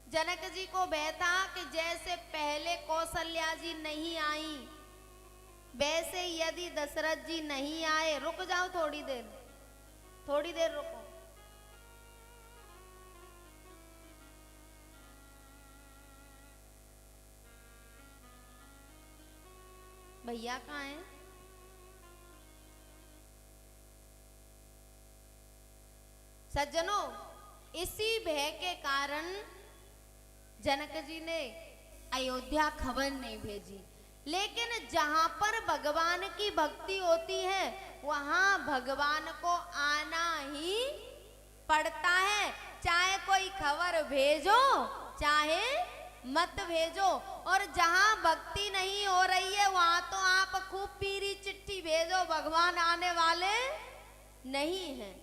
जनक जी को भय था कि जैसे पहले कौशल्या जी नहीं आई वैसे यदि दशरथ जी नहीं आए, रुक जाओ थोड़ी देर रुको। भैया कहाँ हैं? सज्जनों, इसी भय के कारण जनक जी ने अयोध्या खबर नहीं भेजी। लेकिन जहां पर भगवान की भक्ति होती है वहां भगवान को आना ही पड़ता है, चाहे कोई खबर भेजो चाहे मत भेजो। और जहां भक्ति नहीं हो रही है वहां तो आप खूब पीरी चिट्ठी भेजो, भगवान आने वाले नहीं हैं।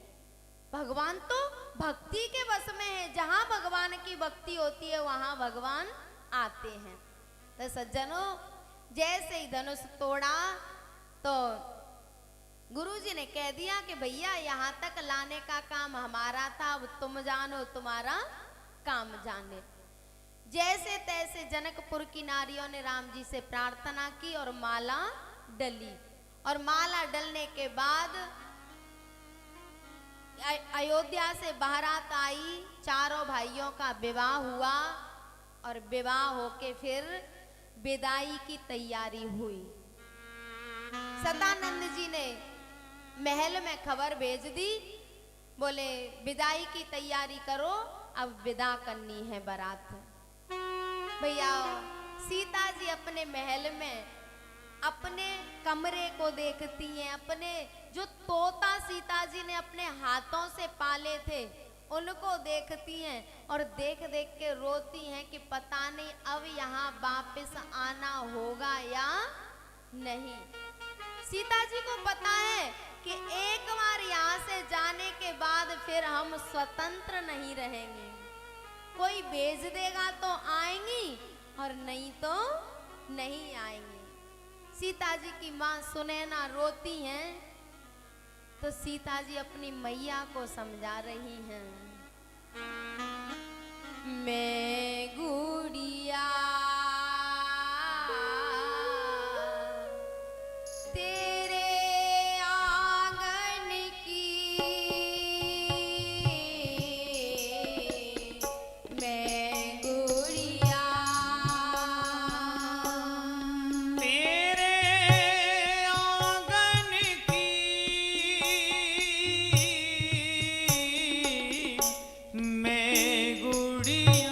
भगवान तो भक्ति के वश में है, जहां भगवान की भक्ति होती है वहां भगवान आते हैं। तो सज्जनों, जैसे ही धनुष तोड़ा तो गुरुजी ने कह दिया कि भैया यहाँ तक लाने का काम हमारा था, अब तुम जानो तुम्हारा काम जाने। जैसे तैसे जनकपुर की नारियों ने राम जी से प्रार्थना की और माला डली। और माला डलने के बाद अयोध्या से बारात आई, चारों भाइयों का विवाह हुआ और विवाह होके फिर विदाई की तैयारी हुई। सदानंद जी ने महल में खबर भेज दी, बोले विदाई की तैयारी करो, अब विदा करनी है बारात। भैया सीता जी अपने महल में अपने कमरे को देखती हैं, अपने जो तोता सीता जी ने अपने हाथों से पाले थे उनको देखती हैं और देख देख के रोती हैं कि पता नहीं अब यहाँ वापस आना होगा या नहीं। सीता जी को पता है कि एक बार यहाँ से जाने के बाद फिर हम स्वतंत्र नहीं रहेंगे, कोई भेज देगा तो आएंगी और नहीं तो नहीं आएंगी। सीता जी की माँ सुनैना रोती हैं तो सीता जी अपनी मैया को समझा रही हैं, मैं गुड़िया तेरे आंगन की, मैं गुड़िया तेरे आंगन की मैं गुड़िया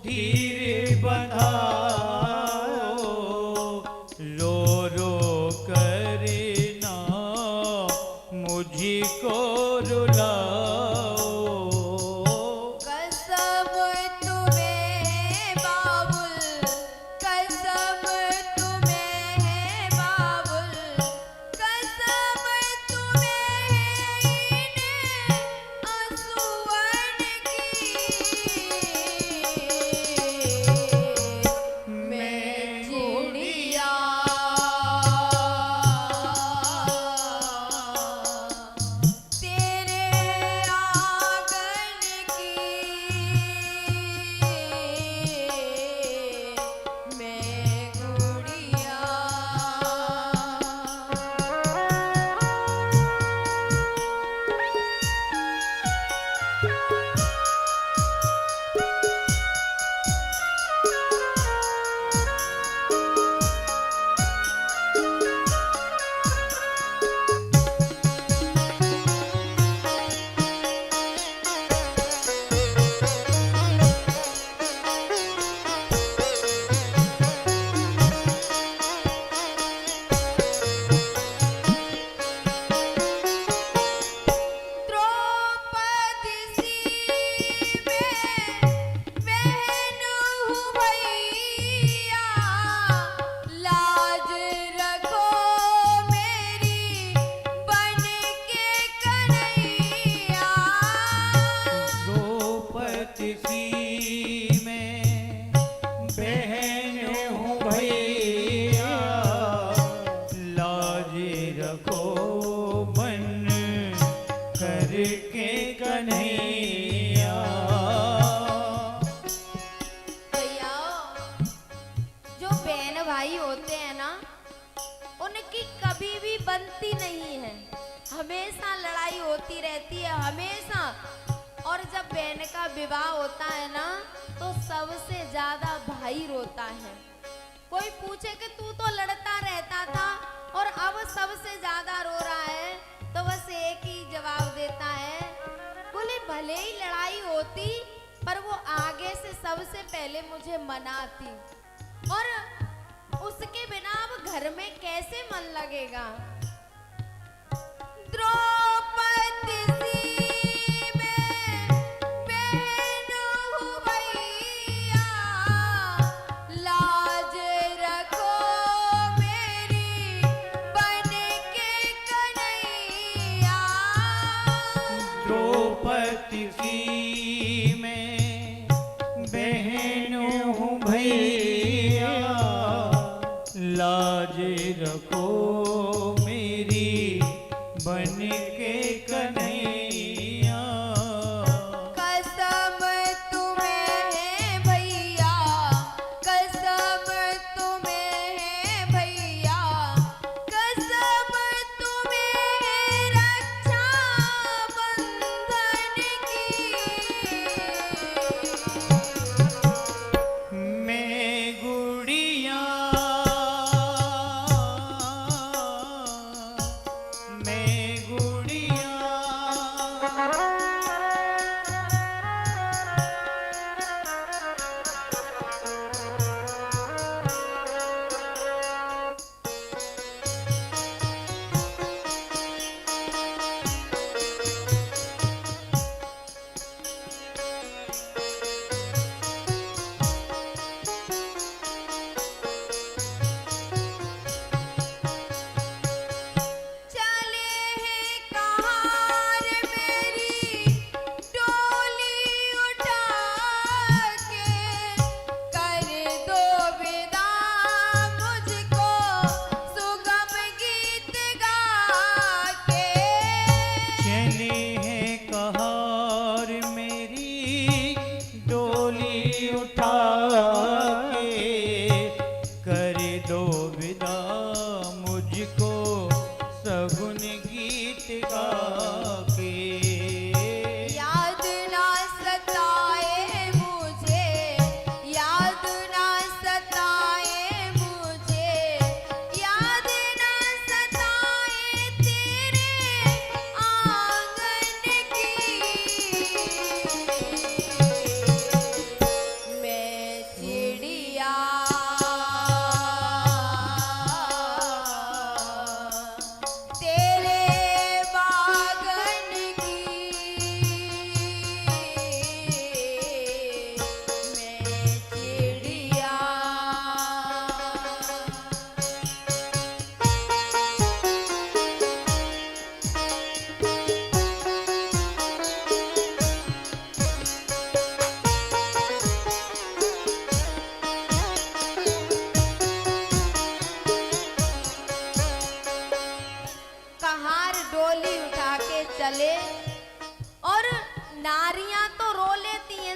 धीरे बंधाओ, रो रो करे ना मुझको रुलाओ। कसम तुम्हें है बाबुल, कसम तुम्हें है बाबुल, कसम तुम्हें है इन आंसुअन की। मैं चिड़िया तेरे आंगन की, मैं गुड़िया। द्रौपदी सी मैं बहन हूँ भैया, लाज रखो मेरी बन के कन्हैया। द्रौपदी सी मैं बहन हूँ भैया, लाज रखो बन करके कन्हैया। भैया, जो बहन भाई होते हैं ना, उनकी कभी भी बनती नहीं है, हमेशा लड़ाई होती रहती है, हमेशा। और जब बहन का विवाह होता है ना, तो सबसे ज्यादा भाई रोता है। कोई पूछे कि तू तो लड़ता रहता था और अब सबसे ज्यादा रो रहा है, तो बस एक ही जवाब देता है, बोले भले ही लड़ाई होती पर वो आगे से सबसे पहले मुझे मनाती, और उसके बिना अब घर में कैसे मन लगेगा। द्रौपदी सी मैं बहन हूँ भैया, लाज रखो मेरी बन के कन्हैया। द्रौपदी सी मैं बहन हूँ भैया, लाज रखो मेरी बन के कन्हैया। कसम तुम्हें है भैया, कसम तुम्हें है भैया, कसम तुम्हें है रक्षा बंधन की। मैं गुड़िया, मैं गुड़िया। चले हैं कहार मेरी डोली उठा के, कर दो विदा मुझको सुगम गीत गा के। चले हैं कहार मेरी डोली उठा के, कर दो विदा मुझको सगुन गीत गा के। याद ना सताए मुझे, याद ना सताए मुझे, याद ना सताए तेरे आंगन की।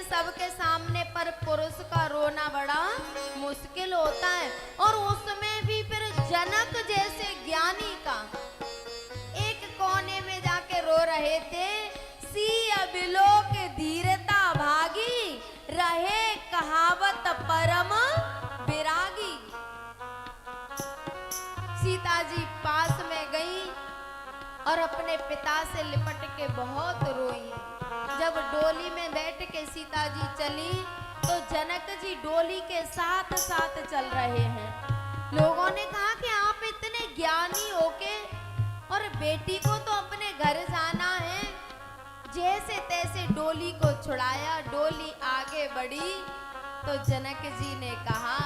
सबके सामने पर पुरुष का रोना बड़ा मुश्किल होता है, और उसमें भी फिर जनक जैसे ज्ञानी का एक कोने में जाके रो रहे थे। सी अबिलोक धीरता भागी, रहे कहावत परम विरागी। सीता जी पास में गई और अपने पिता से लिपट के बहुत रोई। जब डोली में बैठ के सीता जी चली तो जनक जी डोली के साथ साथ चल रहे हैं। लोगों ने कहा कि आप इतने ज्ञानी होके और बेटी को तो अपने घर जाना है। जैसे तैसे डोली को छुड़ाया, डोली आगे बढ़ी तो जनक जी ने कहा,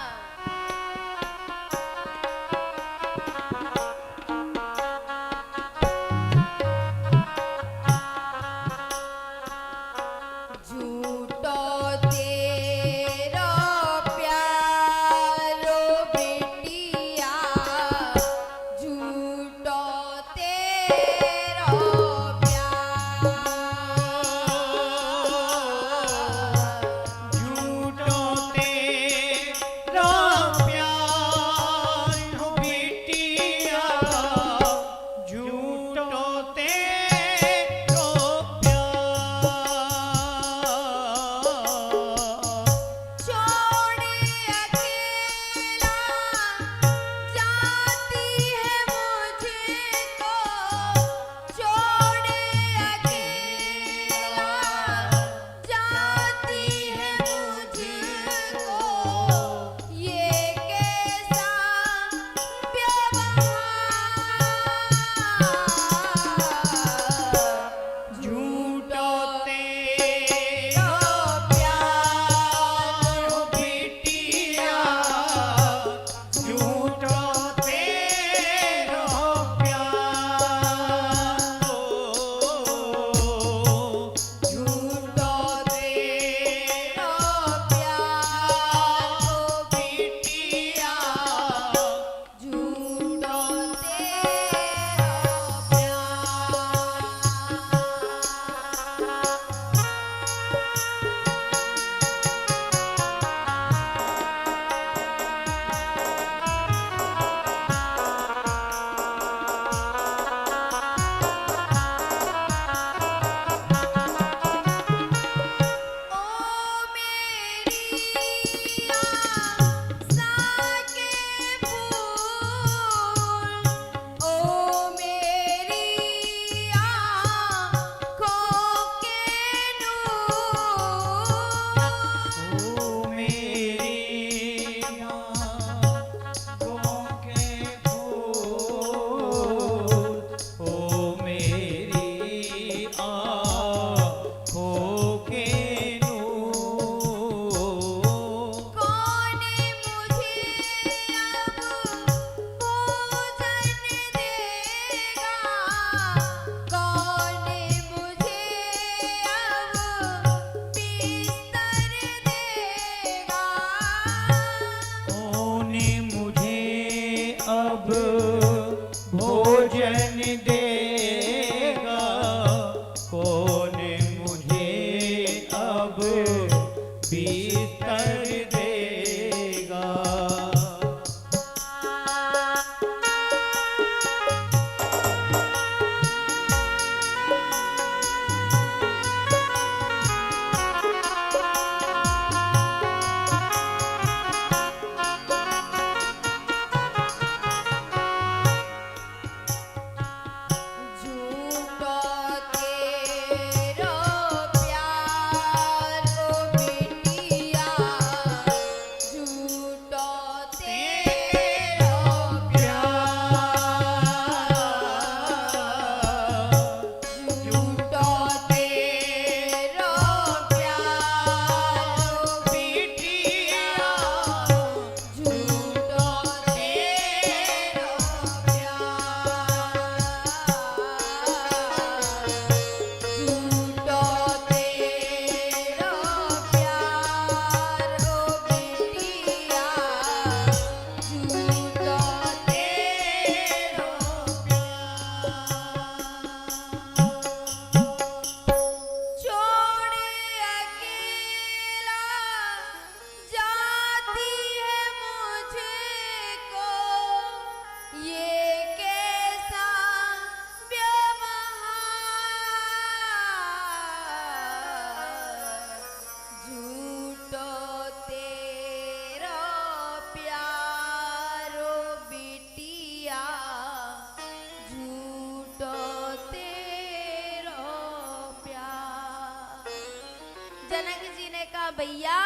जनक जी ने कहा भैया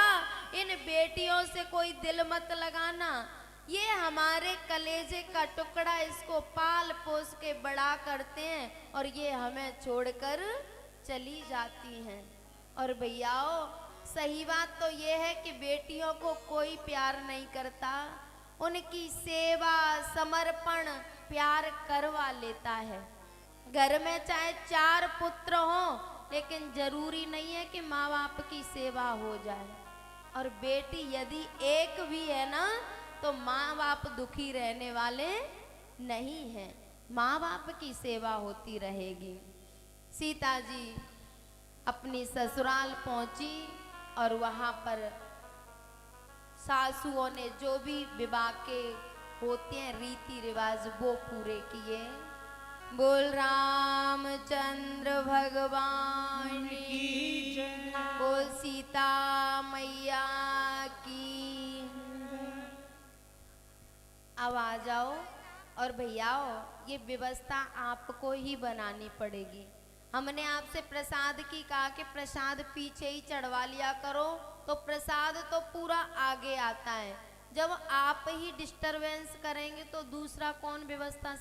इन बेटियों से कोई दिल मत लगाना, ये हमारे कलेजे का टुकड़ा, इसको पाल पोस के बड़ा करते हैं और ये हमें छोड़कर चली जाती हैं। और भैयाओ सही बात तो ये है कि बेटियों को कोई प्यार नहीं करता, उनकी सेवा समर्पण प्यार करवा लेता है। घर में चाहे 4 पुत्र हों लेकिन जरूरी नहीं है कि माँ बाप की सेवा हो जाए। और बेटी यदि एक भी है ना तो माँ बाप दुखी रहने वाले नहीं हैं, माँ बाप की सेवा होती रहेगी। सीता जी अपनी ससुराल पहुंची और वहां पर सासुओं ने जो भी विवाह के होते हैं रीति रिवाज वो पूरे किए। बोल रामचंद्र भगवान की जय, बोल सीता मैया की। अब आ जाओ और भैयाओ ये व्यवस्था आपको ही बनानी पड़ेगी। हमने आपसे प्रसाद की कहा कि प्रसाद पीछे ही चढ़वा लिया करो, तो प्रसाद तो पूरा आगे आता है। जब आप ही डिस्टरबेंस करेंगे तो दूसरा कौन व्यवस्था